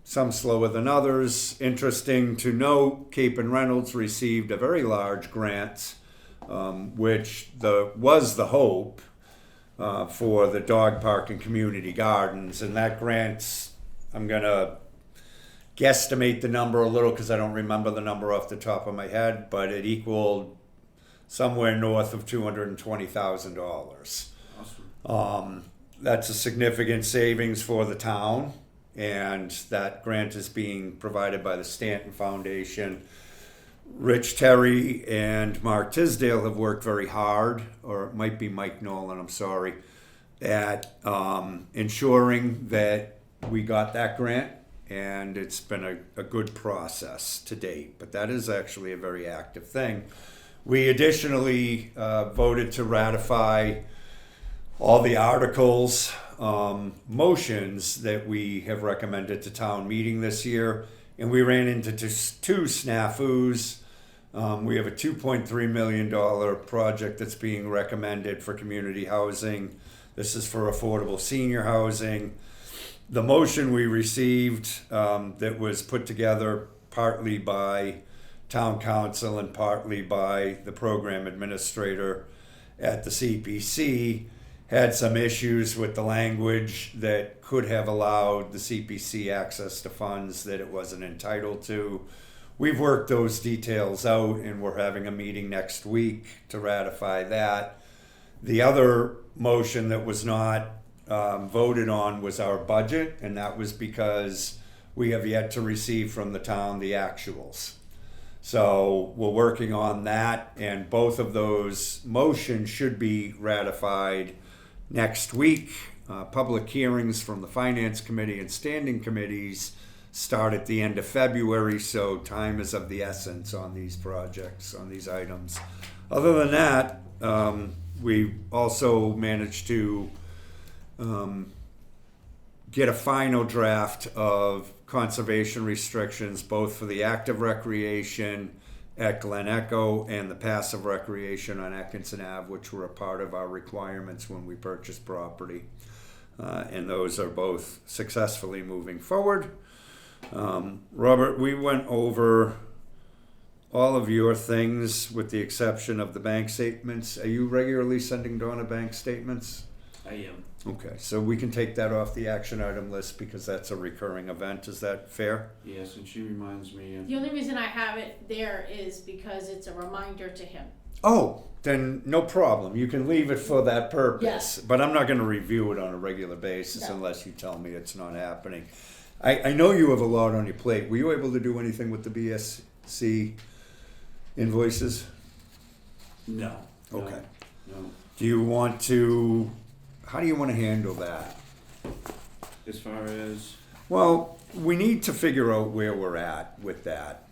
some slower than others. Interesting to note, Cape and Reynolds received a very large grant, which was the hope for the dog park and community gardens. And that grant, I'm going to guesstimate the number a little because I don't remember the number off the top of my head, but it equaled somewhere north of $220,000. Awesome. That's a significant savings for the town, and that grant is being provided by the Stoughton Foundation. Rich Terry and Mark Tisdale have worked very hard, or it might be Mike Nolan, I'm sorry, at ensuring that we got that grant, and it's been a good process to date. But that is actually a very active thing. We additionally voted to ratify all the articles, motions that we have recommended to town meeting this year, and we ran into just 2 snafus. We have a $2.3 million project that's being recommended for community housing. This is for affordable senior housing. The motion we received that was put together partly by town council and partly by the program administrator at the CPC had some issues with the language that could have allowed the CPC access to funds that it wasn't entitled to. We've worked those details out, and we're having a meeting next week to ratify that. The other motion that was not voted on was our budget, and that was because we have yet to receive from the town the actuals. So we're working on that, and both of those motions should be ratified next week. Public hearings from the Finance Committee and standing committees start at the end of February, so time is of the essence on these projects, on these items. Other than that, we also managed to get a final draft of conservation restrictions, both for the active recreation at Glen Echo and the passive recreation on Atkinson Ave, which were a part of our requirements when we purchased property. And those are both successfully moving forward. Robert, we went over all of your things with the exception of the bank statements. Are you regularly sending Donna bank statements? I am. Okay, so we can take that off the action item list because that's a recurring event. Is that fair? Yes, and she reminds me. The only reason I have it there is because it's a reminder to him. Oh, then no problem. You can leave it for that purpose. Yes. But I'm not going to review it on a regular basis No. unless you tell me it's not happening. I know you have a lot on your plate. Were you able to do anything with the BSC invoices? No. Okay. No. Do you want to, how do you want to handle that? As far as. Well, we need to figure out where we're at with that.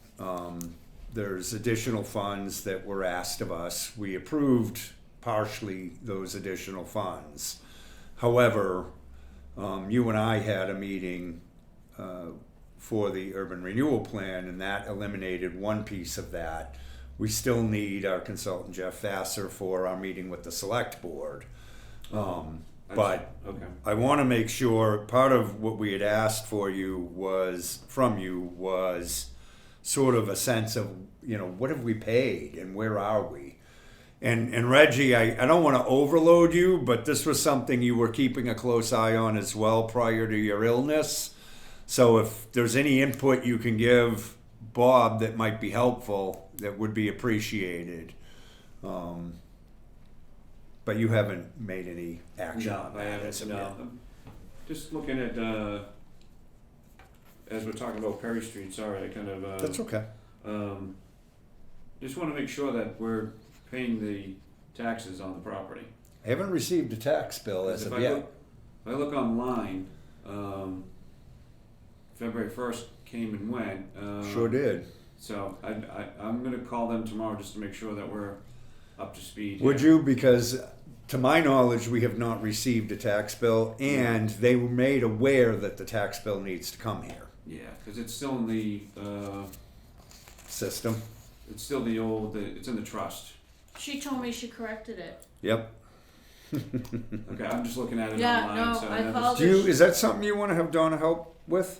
There's additional funds that were asked of us. We approved partially those additional funds. However, you and I had a meeting for the urban renewal plan, and that eliminated one piece of that. We still need our consultant Jeff Vassar for our meeting with the select board. But Okay. I want to make sure part of what we had asked from you was sort of a sense of, what have we paid and where are we? And Reggie, I don't want to overload you, but this was something you were keeping a close eye on as well prior to your illness. So if there's any input you can give Bob that might be helpful, that would be appreciated. But you haven't made any action No, on I that haven't. as of No. yet. Just looking at, as we're talking about Perry Street, sorry, I kind of, That's okay. just want to make sure that we're paying the taxes on the property. I haven't received a tax bill as If of I yet. look- If I look online, February 1st came and went. Sure did. So I'm gonna call them tomorrow just to make sure that we're up to speed. Would here. you? Because to my knowledge, we have not received a tax bill, and they were made aware that the tax bill needs to come here. Yeah, because it's still in the, System. it's still the old, it's in the trust. She told me she corrected it. Yep. Okay, I'm just looking at it Yeah, online. no, so I just- called Do you? Is that something you want to have Donna help with?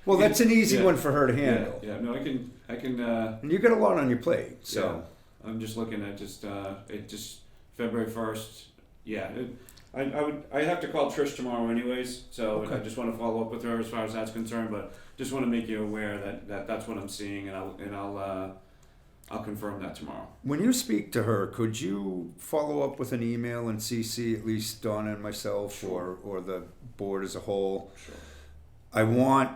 Well, that's an easy Yeah. one for her to Yeah, handle. yeah, no, I can, And you got a lot on your plate, so. I'm just looking at February 1st, yeah. I have to call Trish tomorrow anyways, so Okay. I just wanna follow up with her as far as that's concerned, but just wanna make you aware that that's what I'm seeing, and I'll confirm that tomorrow. When you speak to her, could you follow up with an email and CC at least Donna and myself, Sure. or the board as a whole? Sure. I want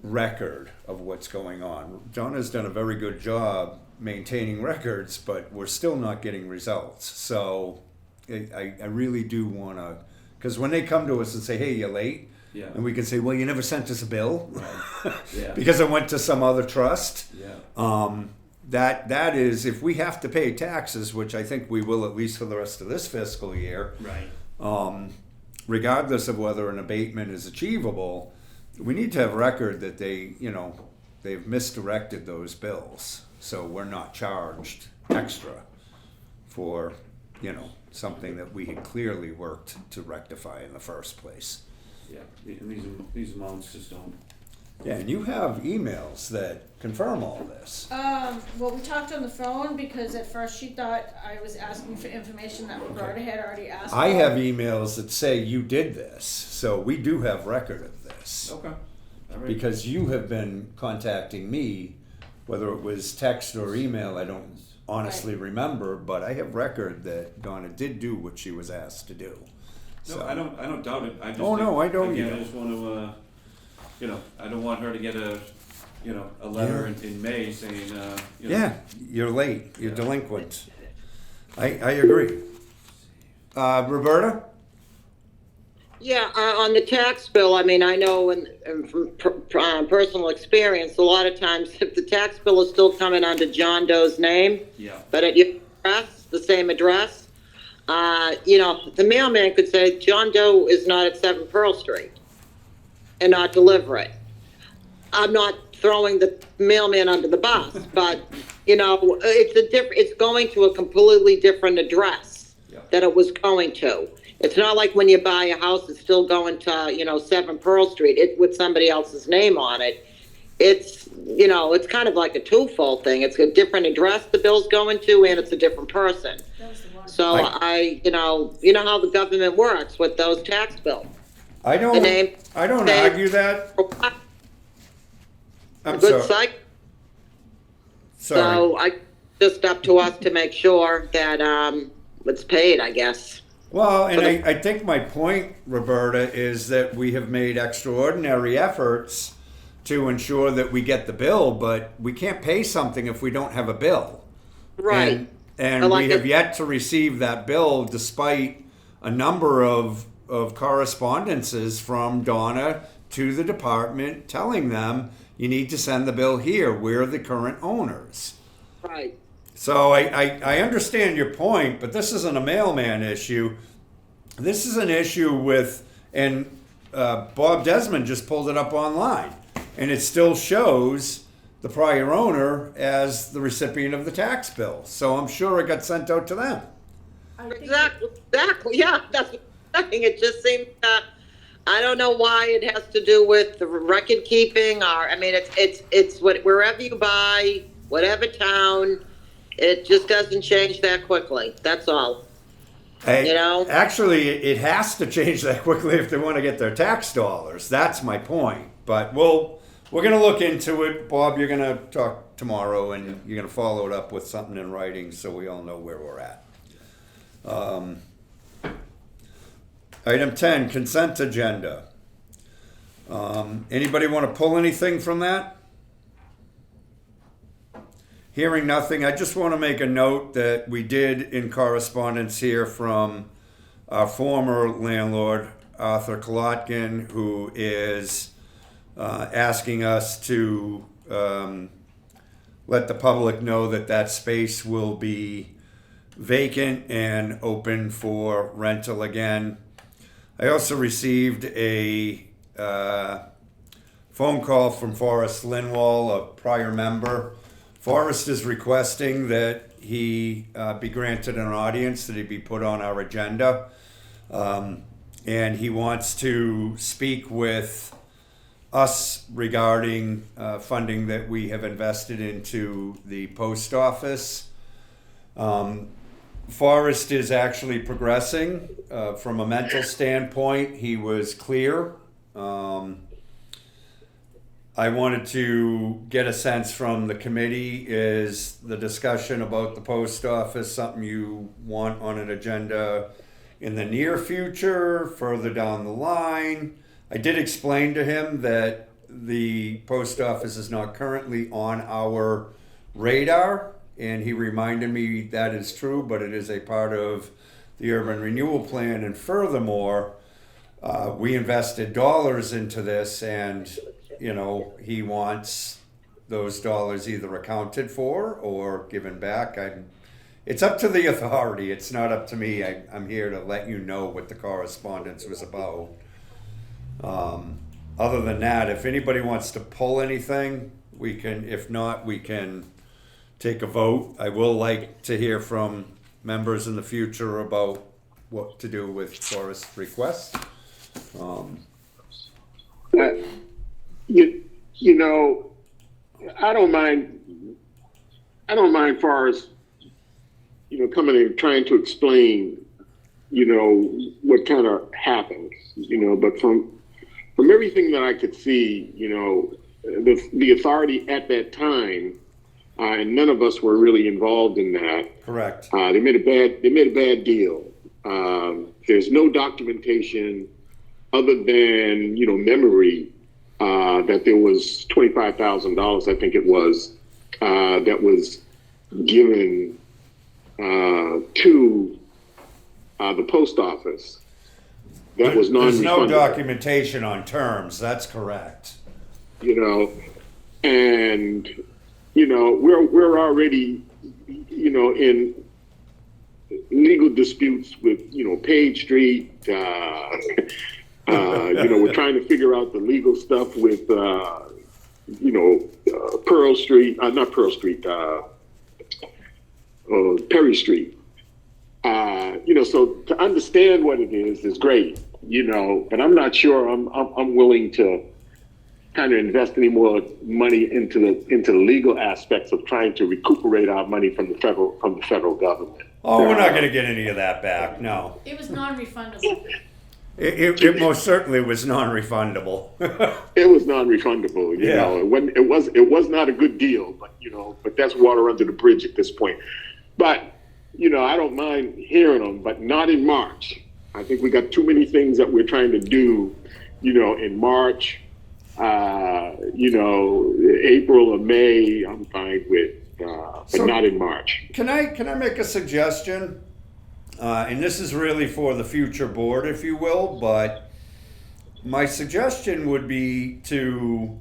record of what's going on. Donna's done a very good job maintaining records, but we're still not getting results. So I really do want to, because when they come to us and say, hey, you're late, Yeah, and we can say, well, you never sent us a bill right, yeah, because it went to some other trust. yeah, That is, if we have to pay taxes, which I think we will at least for the rest of this fiscal year, right, regardless of whether an abatement is achievable, we need to have record that they've misdirected those bills. So we're not charged extra for, something that we had clearly worked to rectify in the first place. yeah, and these amounts just don't, Yeah, and you have emails that confirm all this. Well, we talked on the phone because at first she thought I was asking for information that Roberta had already asked for. I have emails that say you did this, so we do have record of this. okay, all right. Because you have been contacting me, whether it was text or email, I don't honestly remember, but I have record that Donna did do what she was asked to do. No, I don't doubt it, I just. Oh, no, I don't Again, either. I just wanna, I don't want her to get a letter in May saying, Yeah, you're late, you're Yeah. delinquent. I agree. Roberta? Yeah, on the tax bill, I mean, I know from personal experience, a lot of times if the tax bill is still coming under John Doe's name, yeah, but at your address, the same address, the mailman could say, John Doe is not at 7 Pearl Street, and not deliver it. I'm not throwing the mailman under the bus, but, it's going to a completely different address Yeah. that it was going to. It's not like when you buy a house, it's still going to, 7 Pearl Street, with somebody else's name on it. It's, it's kind of like a twofold thing. It's a different address the bill's going to, and it's a different person. That was the one. So you know how the government works with those tax bills. I don't name- argue that. A I'm good sorry. cycle. Sorry. So just up to us to make sure that it's paid, I guess. Well, and I think my point, Roberta, is that we have made extraordinary efforts to ensure that we get the bill, but we can't pay something if we don't have a bill. Right. And I like we have it. yet to receive that bill despite a number of correspondences from Donna to the department telling them you need to send the bill here. We're the current owners. Right. So I understand your point, but this isn't a mailman issue. This is an issue with, and Bob Desmond just pulled it up online, and it still shows the prior owner as the recipient of the tax bill. So I'm sure it got sent out to them. I think- Exactly. Yeah, that's what I'm saying. It just seems. I don't know why it has to do with the record keeping, or it's wherever you buy, whatever town. It just doesn't change that quickly. That's all. Actually, it has to change that quickly if they want to get their tax dollars. That's my point. But we're going to look into it. Bob, you're going to talk tomorrow, and you're going to follow it up with something in writing so we all know where we're at. Item 10, consent agenda. Anybody want to pull anything from that? Hearing nothing, I just want to make a note that we did in correspondence hear from our former landlord, Arthur Kolotkin, who is asking us to let the public know that that space will be vacant and open for rental again. I also received a phone call from Forrest Linwall, a prior member. Forrest is requesting that he be granted an audience, that he be put on our agenda. And he wants to speak with us regarding funding that we have invested into the post office. Forrest is actually progressing from a mental standpoint. He was clear. I wanted to get a sense from the committee, is the discussion about the post office something you want on an agenda in the near future, further down the line? I did explain to him that the post office is not currently on our radar, and he reminded me that is true, but it is a part of the urban renewal plan. And furthermore, we invested dollars into this, and he wants those dollars either accounted for or given back. It's up to the authority. It's not up to me. I'm here to let you know what the correspondence was about. Other than that, if anybody wants to pull anything, we can. If not, we can take a vote. I will like to hear from members in the future about what to do with Forrest's request. I don't mind Forrest, coming and trying to explain, what kind of happened, but from everything that I could see, the authority at that time, and none of us were really involved in that. Correct. They made a bad deal. There's no documentation other than, memory, that there was $25,000, I think it was, that was given to the post office. That was non-refundable. There's no documentation on terms. That's correct. And we're already in legal disputes with Page Street. We're trying to figure out the legal stuff with Pearl Street, not Pearl Street, Perry Street. So to understand what it is great, but I'm not sure I'm willing to kind of invest any more money into the legal aspects of trying to recuperate our money from the federal government. Oh, we're not going to get any of that back. No, It was non-refundable. it most certainly was non-refundable. It was non-refundable. Yeah. It was not a good deal, but that's water under the bridge at this point. But I don't mind hearing them, but not in March. I think we got too many things that we're trying to do, in March. April or May, I'm fine with, but not in March. Can I make a suggestion? And this is really for the future board, if you will, but my suggestion would be to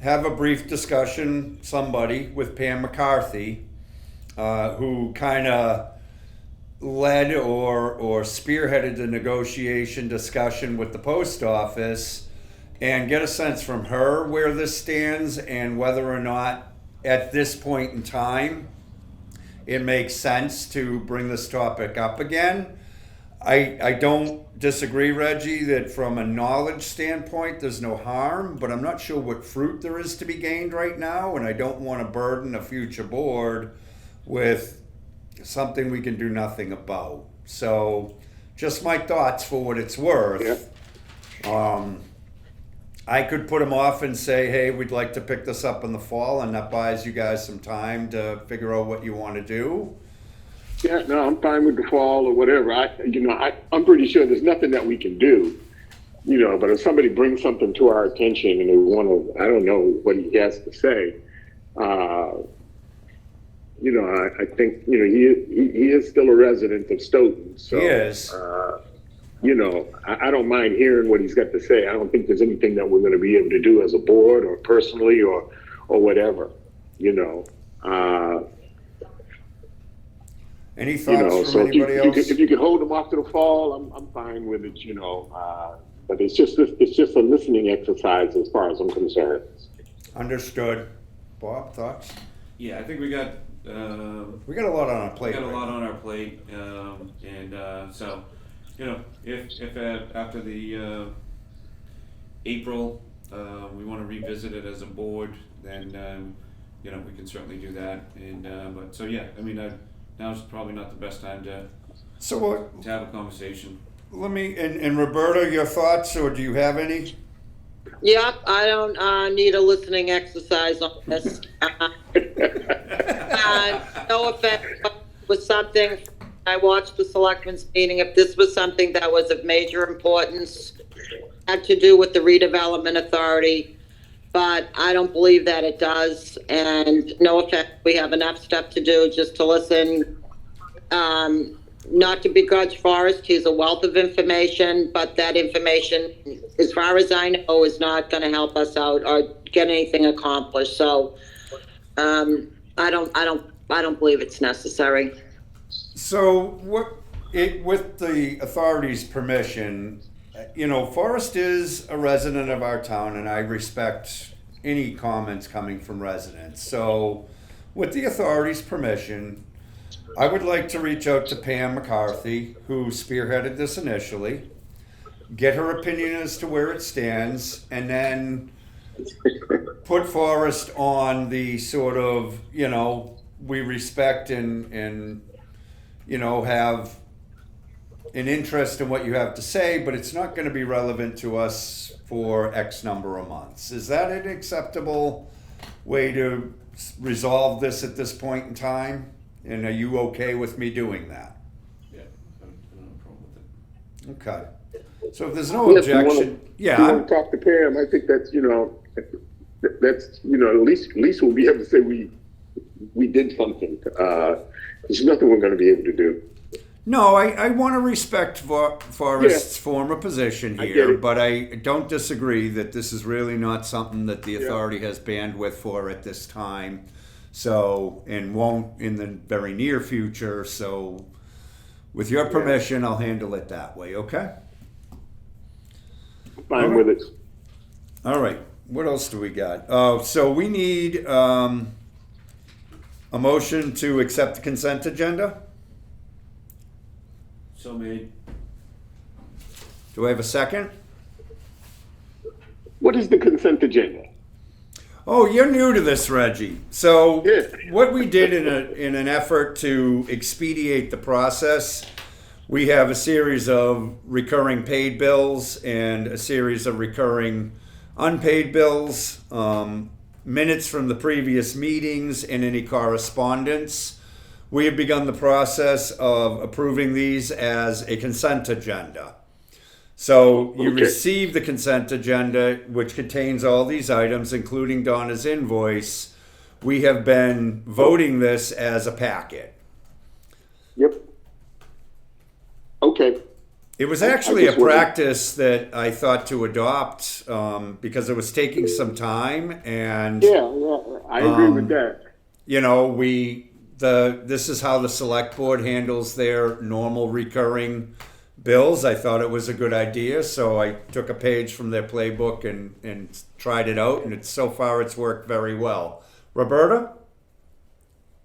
have a brief discussion, somebody with Pam McCarthy, who kind of led or spearheaded the negotiation discussion with the post office, and get a sense from her where this stands and whether or not at this point in time it makes sense to bring this topic up again. I don't disagree, Reggie, that from a knowledge standpoint there's no harm, but I'm not sure what fruit there is to be gained right now, and I don't want to burden a future board with something we can do nothing about. So just my thoughts for what it's worth. Yeah. I could put them off and say, hey, we'd like to pick this up in the fall, and that buys you guys some time to figure out what you want to do. Yeah, no, I'm fine with the fall or whatever. I'm pretty sure there's nothing that we can do, but if somebody brings something to our attention and they want to, I don't know what he has to say, I think, he is still a resident of Stoughton. So, He is. I don't mind hearing what he's got to say. I don't think there's anything that we're going to be able to do as a board or personally or whatever, Any thoughts so from anybody else? if you could hold them off to the fall, I'm fine with it, but it's just a listening exercise as far as I'm concerned. Understood. Bob, thoughts? Yeah, I think we got We got a lot on our plate. We got a right lot now. on our plate, so, if after the April, we want to revisit it as a board, then, we can certainly do that. Now's probably not the best time to So what? have a conversation. Let me and Roberta, your thoughts, or do you have any? Yep, I don't need a listening exercise on this. No offense, but it was something, I watched the selectmen's meeting, if this was something that was of major importance, had to do with the redevelopment authority, but I don't believe that it does, and no offense, we have enough stuff to do just to listen. Not to begrudge Forrest, he's a wealth of information, but that information, as far as I know, is not gonna help us out or get anything accomplished, so, I don't believe it's necessary. So with the authority's permission, Forrest is a resident of our town, and I respect any comments coming from residents. So with the authority's permission, I would like to reach out to Pam McCarthy, who spearheaded this initially, get her opinion as to where it stands, and then put Forrest on the sort of, we respect and have an interest in what you have to say, but it's not going to be relevant to us for X number of months. Is that an acceptable way to resolve this at this point in time? And are you okay with me doing that? Yeah, I don't have a problem with it. Okay. So if there's no Yes, you wanna- objection, You want I'm, to talk to Pam, I think that's, at least we'll be able to say we did something. There's nothing we're going to be able to do. no, I want to respect Forrest's former position I get here, it. but I don't disagree that this is really not something that the authority has bandwidth for at this time. So, and won't in the very near future. So, with your permission, I'll handle it that way, okay? Fine with it. All right. what else do we got? Oh, so we need a motion to accept the consent agenda. So made. Do I have a second? What is the consent agenda? Oh, you're new to this, Reggie. So Yeah. what we did in an effort to expedite the process, we have a series of recurring paid bills and a series of recurring unpaid bills, minutes from the previous meetings, and any correspondence. We have begun the process of approving these as a consent agenda. So you Okay. receive the consent agenda, which contains all these items, including Donna's invoice. We have been voting this as a packet. Yep. Okay. It was actually a just wondered. practice that I thought to adopt because it was taking some time, and Yeah, I agree with that. you know, this is how the select board handles their normal recurring bills. I thought it was a good idea, so I took a page from their playbook and tried it out, and so far it's worked very well. Roberta?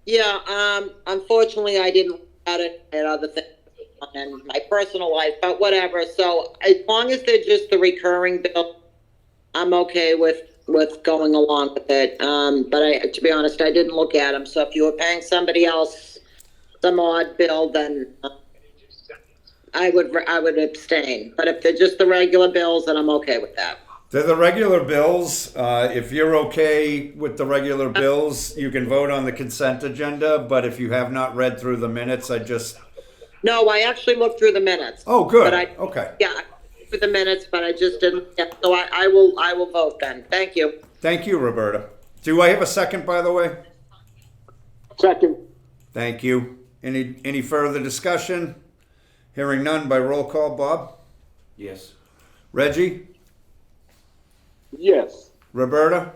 Yeah, unfortunately, I didn't look at it and other things in my personal life, but whatever. So as long as they're just the recurring bill, I'm okay with going along with it. But to be honest, I didn't look at them. So if you were paying somebody else some odd bill, then I would abstain. But if they're just the regular bills, then I'm okay with that. They're the regular bills. If you're okay with the regular bills, you can vote on the consent agenda, but if you have not read through the minutes, No, I actually looked through the minutes. Oh, good. But Okay. Yeah, I looked through the minutes, but I just didn't. Yeah, so I will vote then. Thank you. Thank you, Roberta. Do I have a second, by the way? Second. Thank you. Any further discussion? Hearing none by roll call. Bob? Yes. Reggie? Yes. Roberta?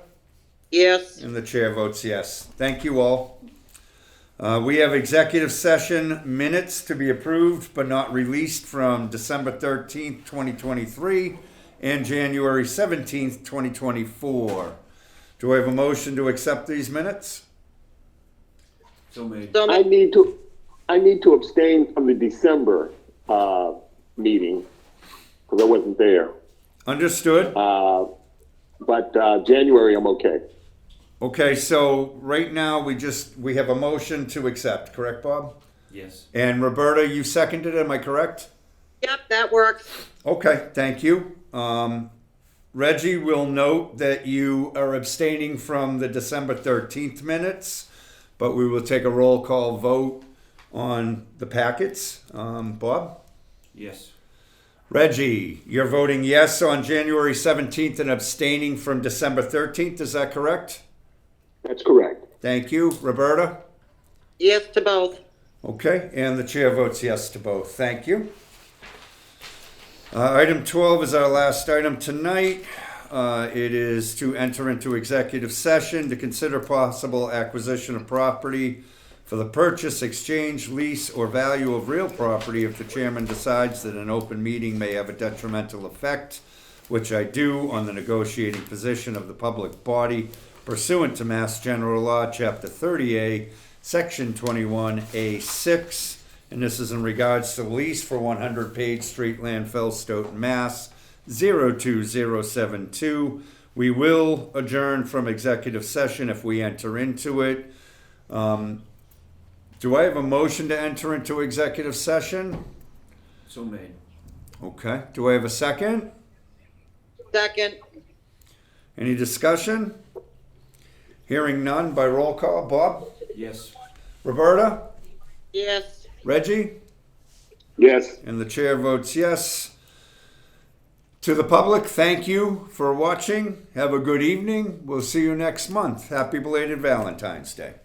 Yes. And the chair votes yes. Thank you all. We have executive session minutes to be approved but not released from December 13th, 2023 and January 17th, 2024. Do I have a motion to accept these minutes? So made. So I need to abstain from the December meeting because I wasn't there. Understood. But January, I'm okay. Okay, so right now we have a motion to accept, correct, Bob? Yes. And Roberta, you seconded it, am I correct? Yep, that works. Okay, thank you. Reggie will note that you are abstaining from the December 13th minutes, but we will take a roll call vote on the packets. Bob? Yes. Reggie, you're voting yes on January 17th and abstaining from December 13th, is that correct? That's correct. Thank you. Roberta? Yes to both. Okay, and the chair votes yes to both. Thank you. Item 12 is our last item tonight. It is to enter into executive session to consider possible acquisition of property for the purchase, exchange, lease, or value of real property if the chairman decides that an open meeting may have a detrimental effect, which I do, on the negotiating position of the public body pursuant to Mass General Law, Chapter 30A, Section 21A6, and this is in regards to lease for 100 Page Street, Landfill, Stoughton, Mass. 02072. We will adjourn from executive session if we enter into it. Do I have a motion to enter into executive session? So made. Okay. Do I have a second? Second. Any discussion? Hearing none by roll call. Bob? Yes. Roberta? Yes. Reggie? Yes. And the chair votes yes. To the public, thank you for watching. Have a good evening. We'll see you next month. Happy belated Valentine's Day.